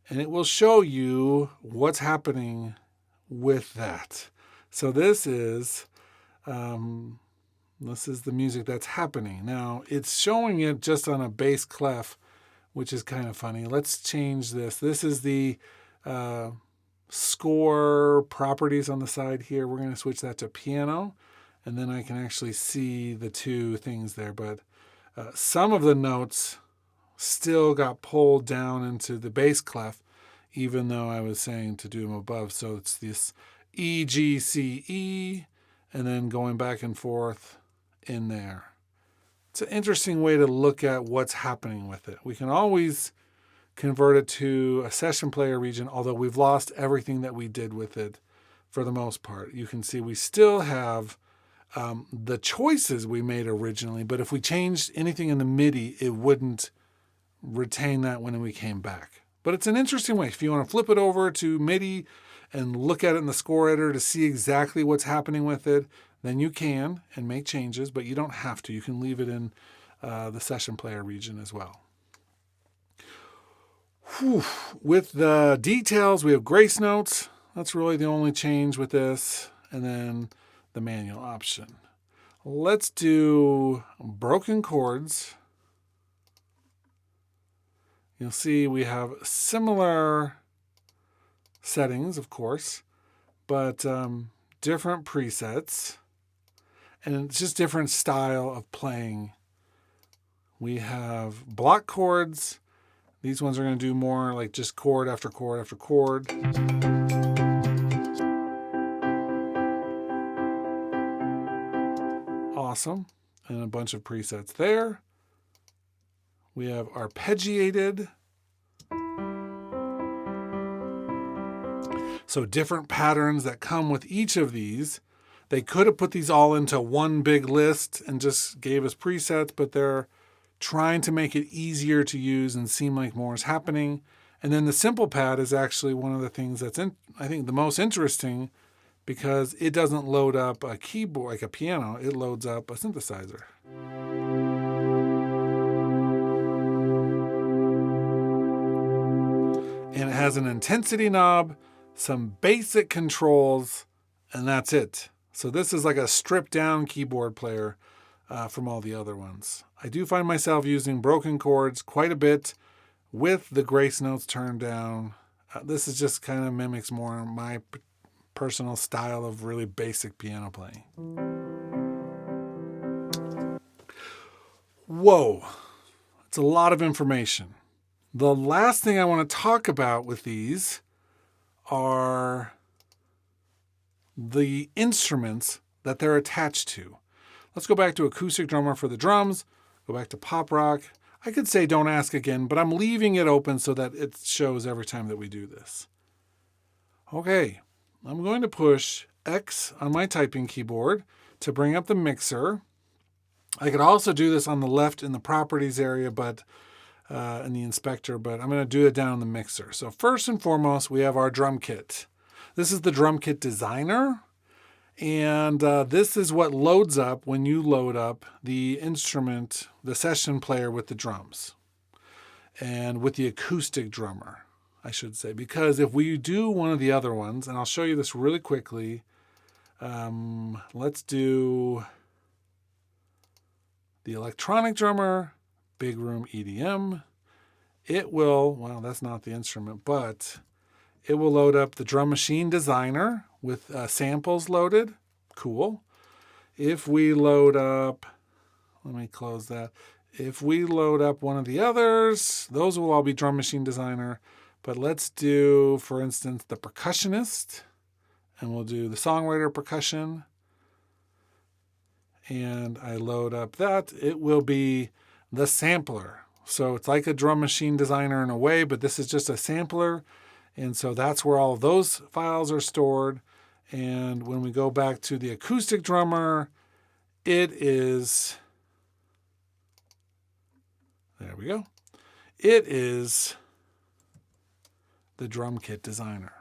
and it will show you what's happening with that. So this is the music that's happening. Now, it's showing it just on a bass clef, which is kind of funny. Let's change this. This is the score properties on the side here. We're going to switch that to piano, and then I can actually see the 2 things there. But some of the notes still got pulled down into the bass clef, even though I was saying to do them above. So it's this E, G, C, E, and then going back and forth in there. It's an interesting way to look at what's happening with it. We can always convert it to a session player region, although we've lost everything that we did with it for the most part. You can see we still have the choices we made originally, but if we changed anything in the MIDI, it wouldn't retain that when we came back. But it's an interesting way. If you want to flip it over to MIDI and look at it in the score editor to see exactly what's happening with it, then you can and make changes, but you don't have to. You can leave it in the session player region as well. Whew. With the details, we have grace notes. That's really the only change with this. And then the manual option. Let's do broken chords. You'll see we have similar settings, of course, but different presets. And it's just different style of playing. We have block chords. These ones are going to do more like just chord after chord after chord. Awesome. And a bunch of presets there. We have arpeggiated. So different patterns that come with each of these. They could have put these all into one big list and just gave us presets, but they're trying to make it easier to use and seem like more is happening. And then the simple pad is actually one of the things that's, I think, the most interesting, because it doesn't load up a keyboard like a piano. It loads up a synthesizer. And it has an intensity knob, some basic controls, and that's it. So this is like a stripped down keyboard player from all the other ones. I do find myself using broken chords quite a bit with the grace notes turned down. This is just kind of mimics more my personal style of really basic piano playing. Whoa. It's a lot of information. The last thing I want to talk about with these are the instruments that they're attached to. Let's go back to acoustic drummer for the drums, go back to pop rock. I could say don't ask again, but I'm leaving it open so that it shows every time that we do this. Okay, I'm going to push X on my typing keyboard to bring up the mixer. I could also do this on the left in the properties area, but in the inspector, but I'm going to do it down in the mixer. So first and foremost, we have our drum kit. This is the drum kit designer, and this is what loads up when you load up the instrument, the session player with the drums, and with the acoustic drummer, I should say. Because if we do one of the other ones, and I'll show you this really quickly, let's do the electronic drummer, big room EDM. It will, well, that's not the instrument, but it will load up the drum machine designer with samples loaded. Cool. If we load up, let me close that. If we load up one of the others, those will all be drum machine designer. But let's do, for instance, the percussionist, and we'll do the songwriter percussion. And I load up that. It will be the sampler. So it's like a drum machine designer in a way, but this is just a sampler. And so that's where all of those files are stored. And when we go back to the acoustic drummer, it is, there we go. It is the drum kit designer.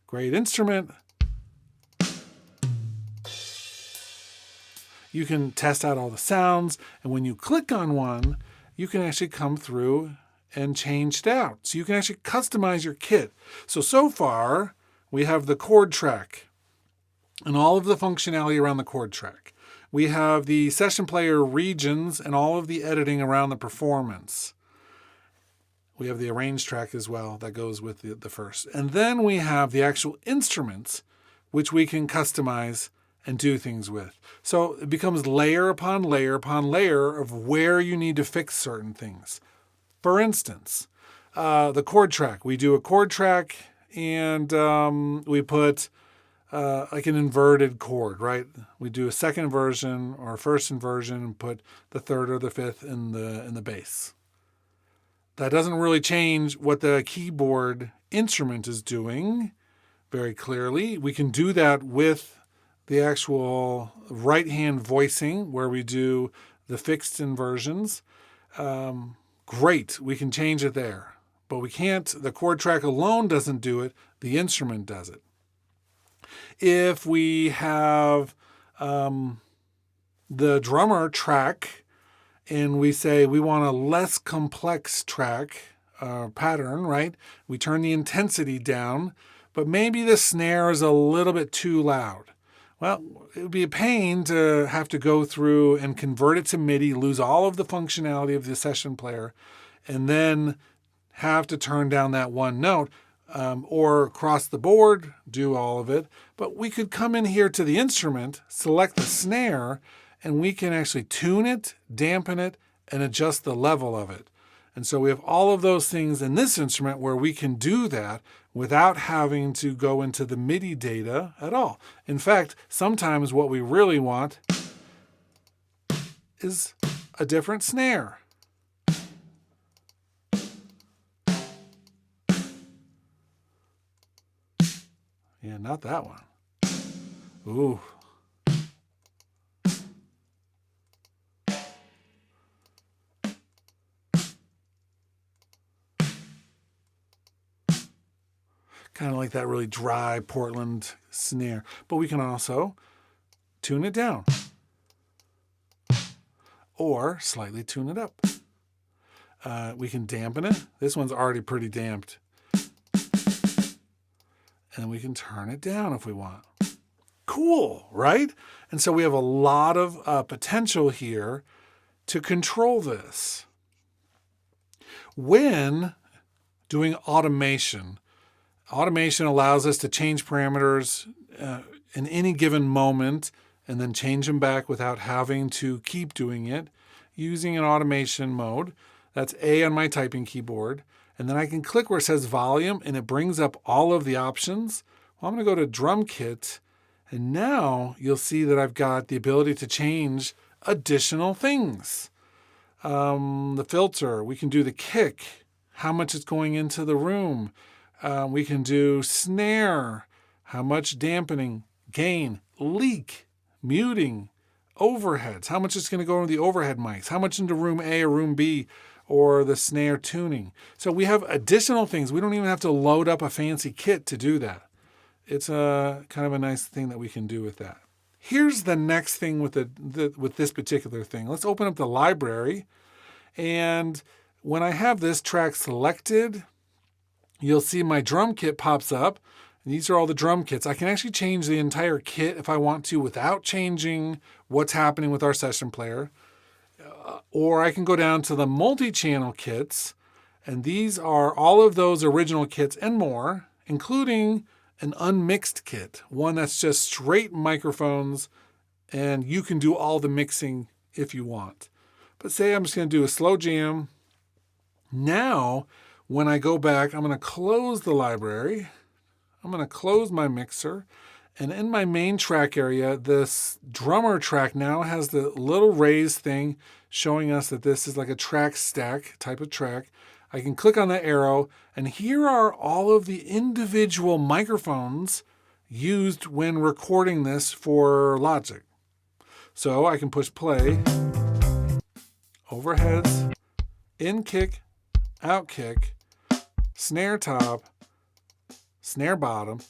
Great instrument. You can test out all the sounds, and when you click on one, you can actually come through and change it out. So you can actually customize your kit. So far, we have the chord track and all of the functionality around the chord track. We have the session player regions and all of the editing around the performance. We have the arrange track as well that goes with the first. And then we have the actual instruments, which we can customize and do things with. So it becomes layer upon layer upon layer of where you need to fix certain things. For instance, the chord track. We do a chord track and we put like an inverted chord, right? We do a second inversion or a first inversion and put the third or the fifth in the bass. That doesn't really change what the keyboard instrument is doing very clearly. We can do that with the actual right-hand voicing where we do the fixed inversions. Great, we can change it there. But we can't, the chord track alone doesn't do it, the instrument does it. If we have the drummer track and we say we want a less complex track pattern, right? We turn the intensity down, but maybe the snare is a little bit too loud. Well, it would be a pain to have to go through and convert it to MIDI, lose all of the functionality of the session player, and then have to turn down that one note or across the board, do all of it. But we could come in here to the instrument, select the snare, and we can actually tune it, dampen it, and adjust the level of it. And so we have all of those things in this instrument where we can do that without having to go into the MIDI data at all. In fact, sometimes what we really want is a different snare. Yeah, not that one. Ooh. Kind of like that really dry Portland snare. But we can also tune it down or slightly tune it up. We can dampen it. This one's already pretty damped. And we can turn it down if we want. Cool, right? And so we have a lot of potential here to control this. When doing automation, automation allows us to change parameters in any given moment and then change them back without having to keep doing it. using an automation mode. That's A on my typing keyboard. And then I can click where it says volume and it brings up all of the options. Well, I'm going to go to drum kit. And now you'll see that I've got the ability to change additional things. The filter, we can do the kick, how much is going into the room. We can do snare, how much dampening, gain, leak, muting, overheads, how much is going to go into the overhead mics, how much into room A or room B, or the snare tuning. So we have additional things. We don't even have to load up a fancy kit to do that. It's a kind of a nice thing that we can do with that. Here's the next thing with with this particular thing. Let's open up the library. And when I have this track selected, you'll see my drum kit pops up. And these are all the drum kits. I can actually change the entire kit if I want to without changing what's happening with our session player. Or I can go down to the multi-channel kits. And these are all of those original kits and more, including an unmixed kit, one that's just straight microphones, and you can do all the mixing if you want. But say I'm just going to do a slow jam. Now, when I go back, I'm going to close the library. I'm going to close my mixer. And in my main track area, this drummer track now has the little raised thing showing us that this is like a track stack type of track. I can click on that arrow, and here are all of the individual microphones used when recording this for Logic. So I can push play, overheads, in kick, out kick, snare top, snare bottom,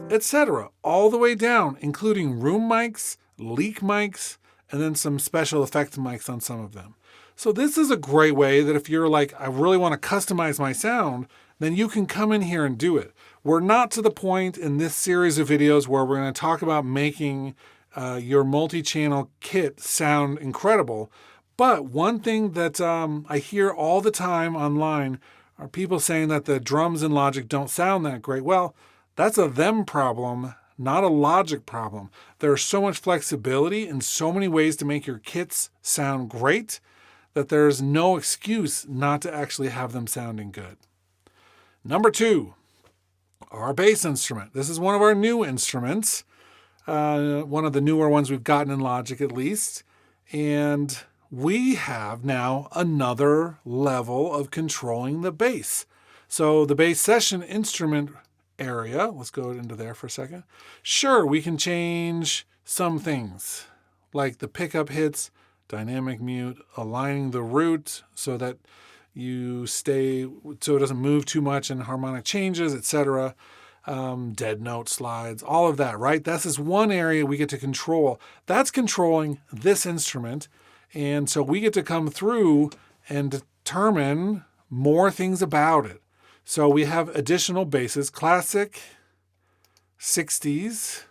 etc. All the way down, including room mics, leak mics, and then some special effects mics on some of them. So this is a great way that if you're like, I really want to customize my sound, then you can come in here and do it. We're not to the point in this series of videos where we're going to talk about making your multi-channel kit sound incredible. But one thing that I hear all the time online are people saying that the drums in Logic don't sound that great. Well, that's a them problem, not a Logic problem. There's so much flexibility and so many ways to make your kits sound great that there's no excuse not to actually have them sounding good. Number 2, our bass instrument. This is one of our new instruments, one of the newer ones we've gotten in Logic at least. And we have now another level of controlling the bass. So the bass session instrument area, let's go into there for a second. Sure, we can change some things like the pickup hits, dynamic mute, aligning the root so that you stay, so it doesn't move too much in harmonic changes, etc. Dead note slides, all of that, right? That's this one area we get to control. That's controlling this instrument. And so we get to come through and determine more things about it. So we have additional basses, classic, 60s,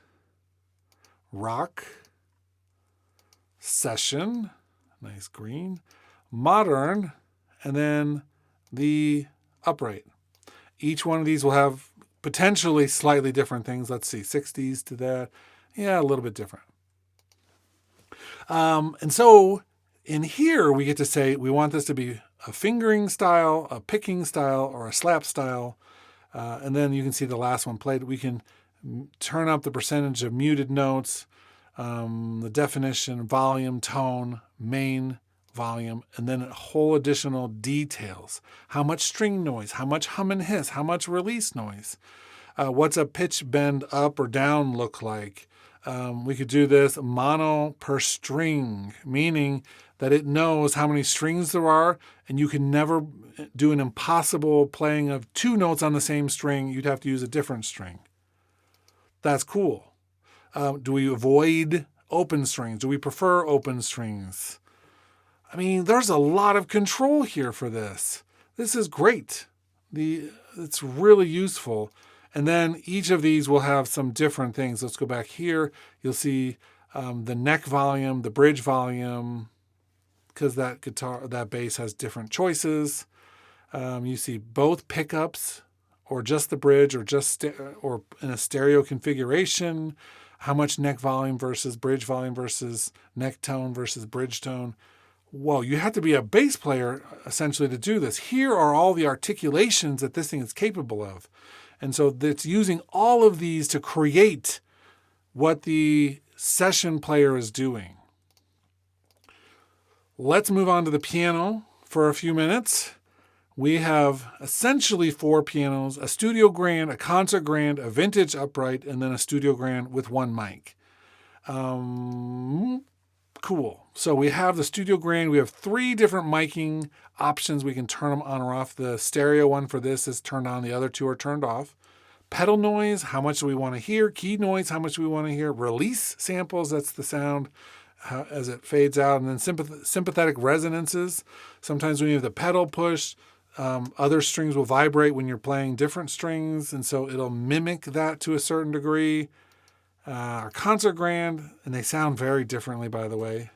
rock, session, nice green, modern, and then the upright. Each one of these will have potentially slightly different things. Let's see, 60s to that. Yeah, a little bit different. And so in here, we get to say we want this to be a fingering style, a picking style, or a slap style. And then you can see the last one played. We can turn up the percentage of muted notes, the definition, volume, tone, main, volume, and then a whole additional details. How much string noise, how much hum and hiss, how much release noise. What's a pitch bend up or down look like? We could do this mono per string, meaning that it knows how many strings there are, and you can never do an impossible playing of 2 notes on the same string. You'd have to use a different string. That's cool. Do we avoid open strings? Do we prefer open strings? I mean, there's a lot of control here for this. This is great. It's really useful. And then each of these will have some different things. Let's go back here. You'll see the neck volume, the bridge volume, because that bass has different choices. You see both pickups, or just the bridge, or in a stereo configuration. How much neck volume versus bridge volume versus neck tone versus bridge tone. Whoa, you have to be a bass player essentially to do this. Here are all the articulations that this thing is capable of. And so it's using all of these to create what the session player is doing. Let's move on to the piano for a few minutes. We have essentially 4 pianos, a studio grand, a concert grand, a vintage upright, and then a studio grand with 1 mic. Cool. So we have the studio grand. We have 3 different miking options. We can turn them on or off. The stereo one for this is turned on. The other 2 are turned off. Pedal noise, how much do we want to hear? Key noise, how much do we want to hear? Release samples, that's the sound as it fades out. And then sympathetic resonances. Sometimes when you have the pedal pushed, other strings will vibrate when you're playing different strings. And so it'll mimic that to a certain degree. Our concert grand, and they sound very differently, by the way.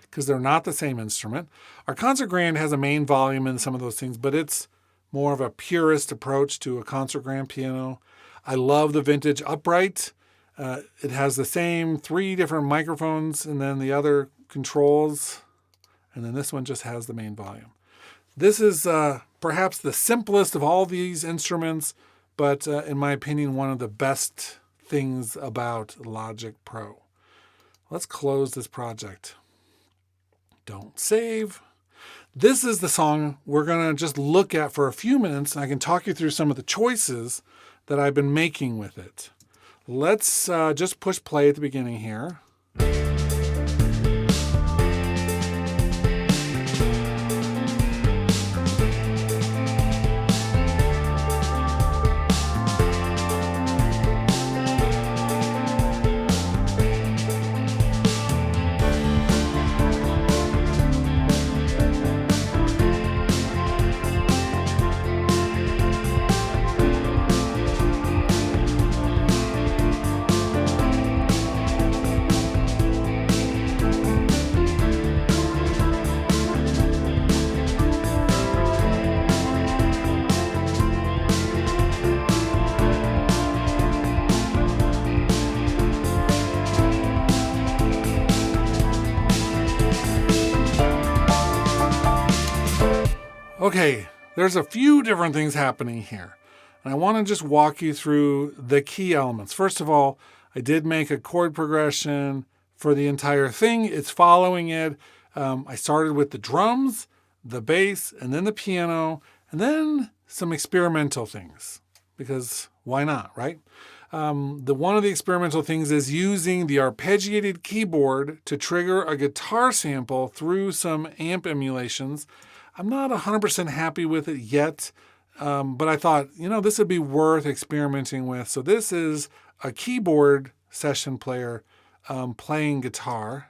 Because they're not the same instrument. Our concert grand has a main volume and some of those things, but it's more of a purist approach to a concert grand piano. I love the vintage upright. It has the same 3 different microphones and then the other controls. And then this one just has the main volume. This is perhaps the simplest of all these instruments, but in my opinion, one of the best things about Logic Pro. Let's close this project. Don't save. This is the song we're going to just look at for a few minutes, and I can talk you through some of the choices that I've been making with it. Let's just push play at the beginning here. Okay, there's a few different things happening here. And I want to just walk you through the key elements. First of all, I did make a chord progression for the entire thing. It's following it. I started with the drums, the bass, and then the piano, and then some experimental things. Because why not, right? One of the experimental things is using the arpeggiated keyboard to trigger a guitar sample through some amp emulations. I'm not 100% happy with it yet, but I thought, this would be worth experimenting with. So this is a keyboard session player playing guitar.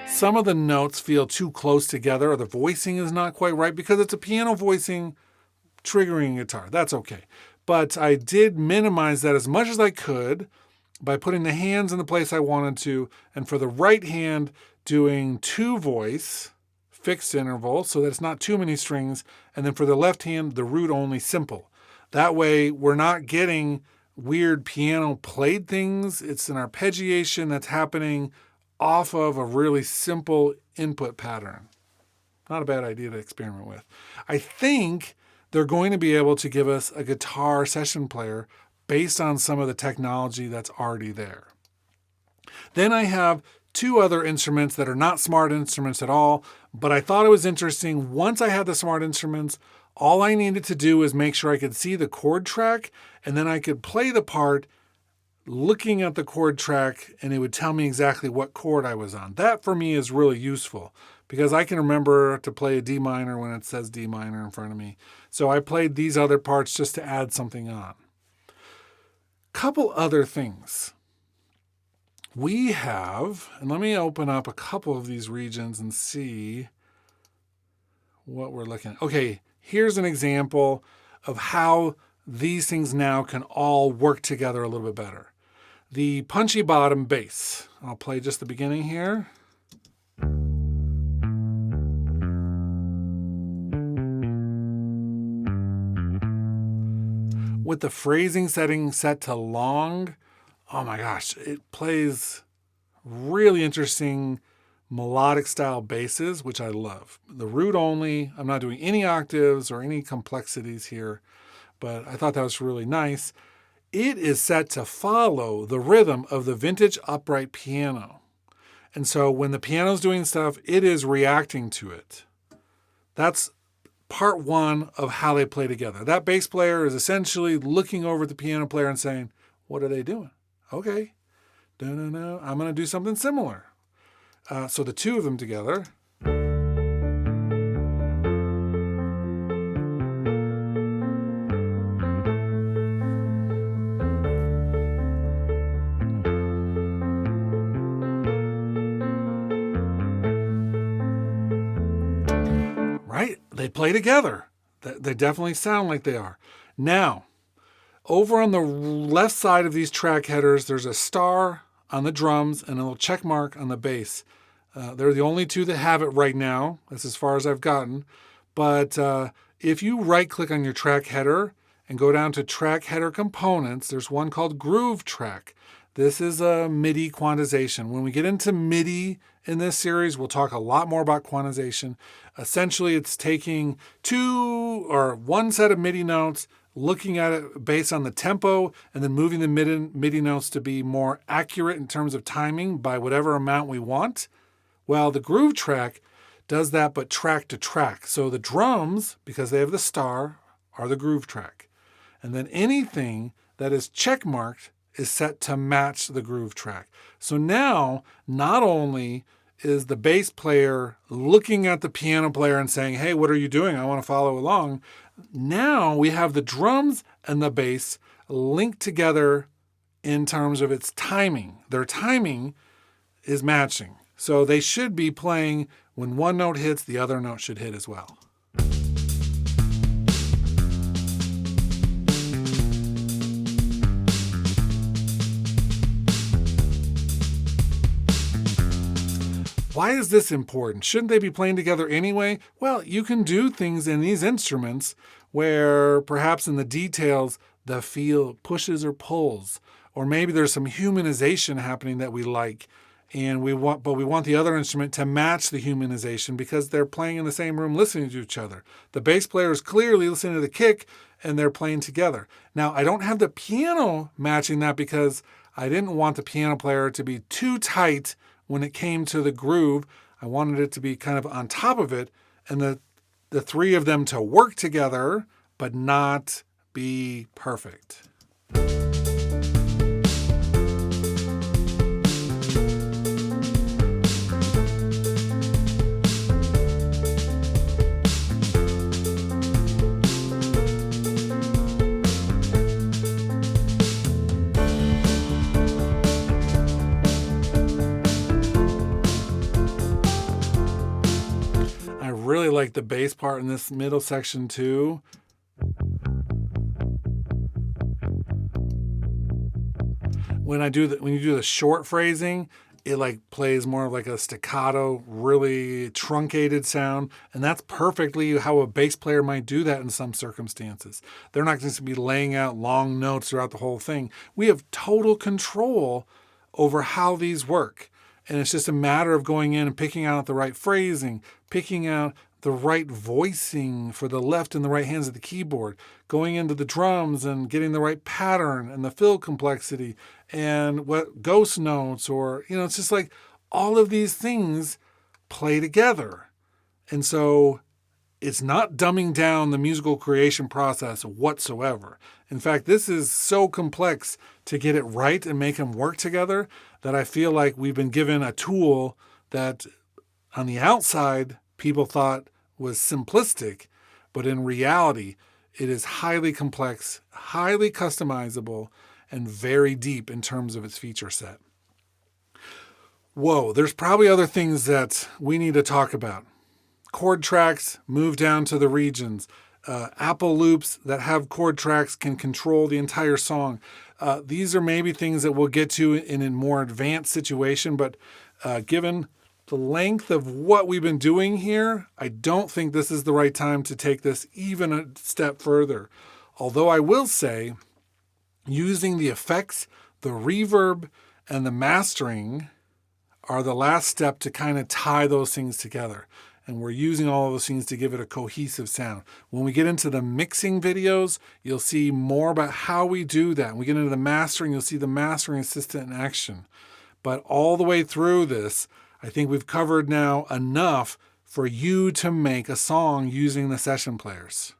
Some of the notes feel too close together, or the voicing is not quite right because it's a piano voicing triggering guitar. That's okay. But I did minimize that as much as I could by putting the hands in the place I wanted to, and for the right hand doing 2 voice, fixed interval, so that it's not too many strings, and then for the left hand, the root only simple. That way, we're not getting weird piano played things. It's an arpeggiation that's happening off of a really simple input pattern. Not a bad idea to experiment with. I think they're going to be able to give us a guitar session player based on some of the technology that's already there. Then I have 2 other instruments that are not smart instruments at all, but I thought it was interesting. Once I had the smart instruments, all I needed to do was make sure I could see the chord track, and then I could play the part looking at the chord track, and it would tell me exactly what chord I was on. That for me is really useful, because I can remember to play a D minor when it says D minor in front of me. So I played these other parts just to add something on. Couple other things. We have, and let me open up a couple of these regions and see what we're looking at. Okay, here's an example of how these things now can all work together a little bit better. The punchy bottom bass. I'll play just the beginning here. with the phrasing setting set to long, oh my gosh, it plays really interesting melodic style basses, which I love. The root only, I'm not doing any octaves or any complexities here, but I thought that was really nice. It is set to follow the rhythm of the vintage upright piano. And so when the piano's doing stuff, it is reacting to it. That's part one of how they play together. That bass player is essentially looking over at the piano player and saying, what are they doing? Okay, I'm going to do something similar. So the two of them together. Right? They play together. They definitely sound like they are. Now, over on the left side of these track headers, there's a star on the drums and a little check mark on the bass. They're the only two that have it right now. That's as far as I've gotten. But if you right-click on your track header and go down to track header components, there's one called Groove Track. This is a MIDI quantization. When we get into MIDI in this series, we'll talk a lot more about quantization. Essentially, it's taking one set of MIDI notes, looking at it based on the tempo, and then moving the MIDI notes to be more accurate in terms of timing by whatever amount we want. Well, the Groove Track does that, but track to track. So the drums, because they have the star, are the groove track. And then anything that is check marked is set to match the groove track. So now, not only is the bass player looking at the piano player and saying, hey, what are you doing? I want to follow along. Now we have the drums and the bass linked together in terms of its timing. Their timing is matching. So they should be playing when one note hits, the other note should hit as well. Why is this important? Shouldn't they be playing together anyway? Well, you can do things in these instruments where perhaps in the details the feel pushes or pulls, or maybe there's some humanization happening that we like, and we want the other instrument to match the humanization because they're playing in the same room listening to each other. The bass player is clearly listening to the kick and they're playing together. Now, I don't have the piano matching that because I didn't want the piano player to be too tight when it came to the groove. I wanted it to be kind of on top of it, and the three of them to work together, but not be perfect. Really like the bass part in this middle section too. When you do the short phrasing, it like plays more of like a staccato, really truncated sound, and that's perfectly how a bass player might do that in some circumstances. They're not just to be laying out long notes throughout the whole thing. We have total control over how these work. And it's just a matter of going in and picking out the right phrasing, picking out the right voicing for the left and the right hands of the keyboard, going into the drums and getting the right pattern and the fill complexity and what ghost notes, or, it's just like all of these things play together. And so it's not dumbing down the musical creation process whatsoever. In fact, this is so complex to get it right and make them work together that I feel like we've been given a tool that on the outside people thought was simplistic, but in reality, it is highly complex, highly customizable, and very deep in terms of its feature set. Whoa, there's probably other things that we need to talk about. Chord tracks move down to the regions. Apple loops that have chord tracks can control the entire song. These are maybe things that we'll get to in a more advanced situation, but given the length of what we've been doing here, I don't think this is the right time to take this even a step further. Although I will say, using the effects, the reverb, and the mastering are the last step to kind of tie those things together. And we're using all of those things to give it a cohesive sound. When we get into the mixing videos, you'll see more about how we do that. When we get into the mastering, you'll see the mastering assistant in action. But all the way through this, I think we've covered now enough for you to make a song using the session players.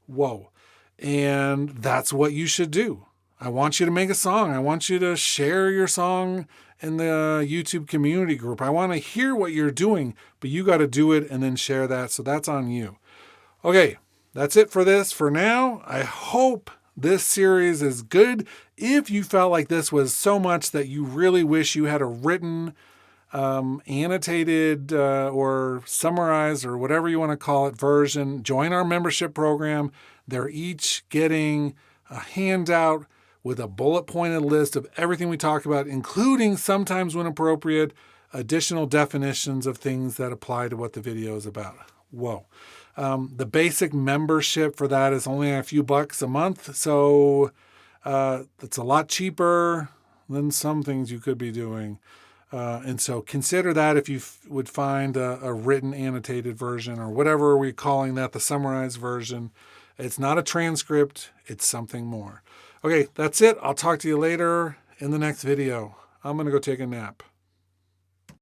Whoa. And that's what you should do. I want you to make a song. I want you to share your song in the YouTube community group. I want to hear what you're doing, but you got to do it and then share that. So that's on you. Okay, that's it for this for now. I hope this series is good. If you felt like this was so much that you really wish you had a written, annotated, or summarized, or whatever you want to call it, version, join our membership program. They're each getting a handout with a bullet-pointed list of everything we talk about, including, sometimes when appropriate, additional definitions of things that apply to what the video is about. Whoa. The basic membership for that is only a few bucks a month, so it's a lot cheaper than some things you could be doing. And so consider that if you would find a written annotated version, or whatever we're calling that, the summarized version. It's not a transcript, it's something more. Okay, that's it. I'll talk to you later in the next video. I'm going to go take a nap.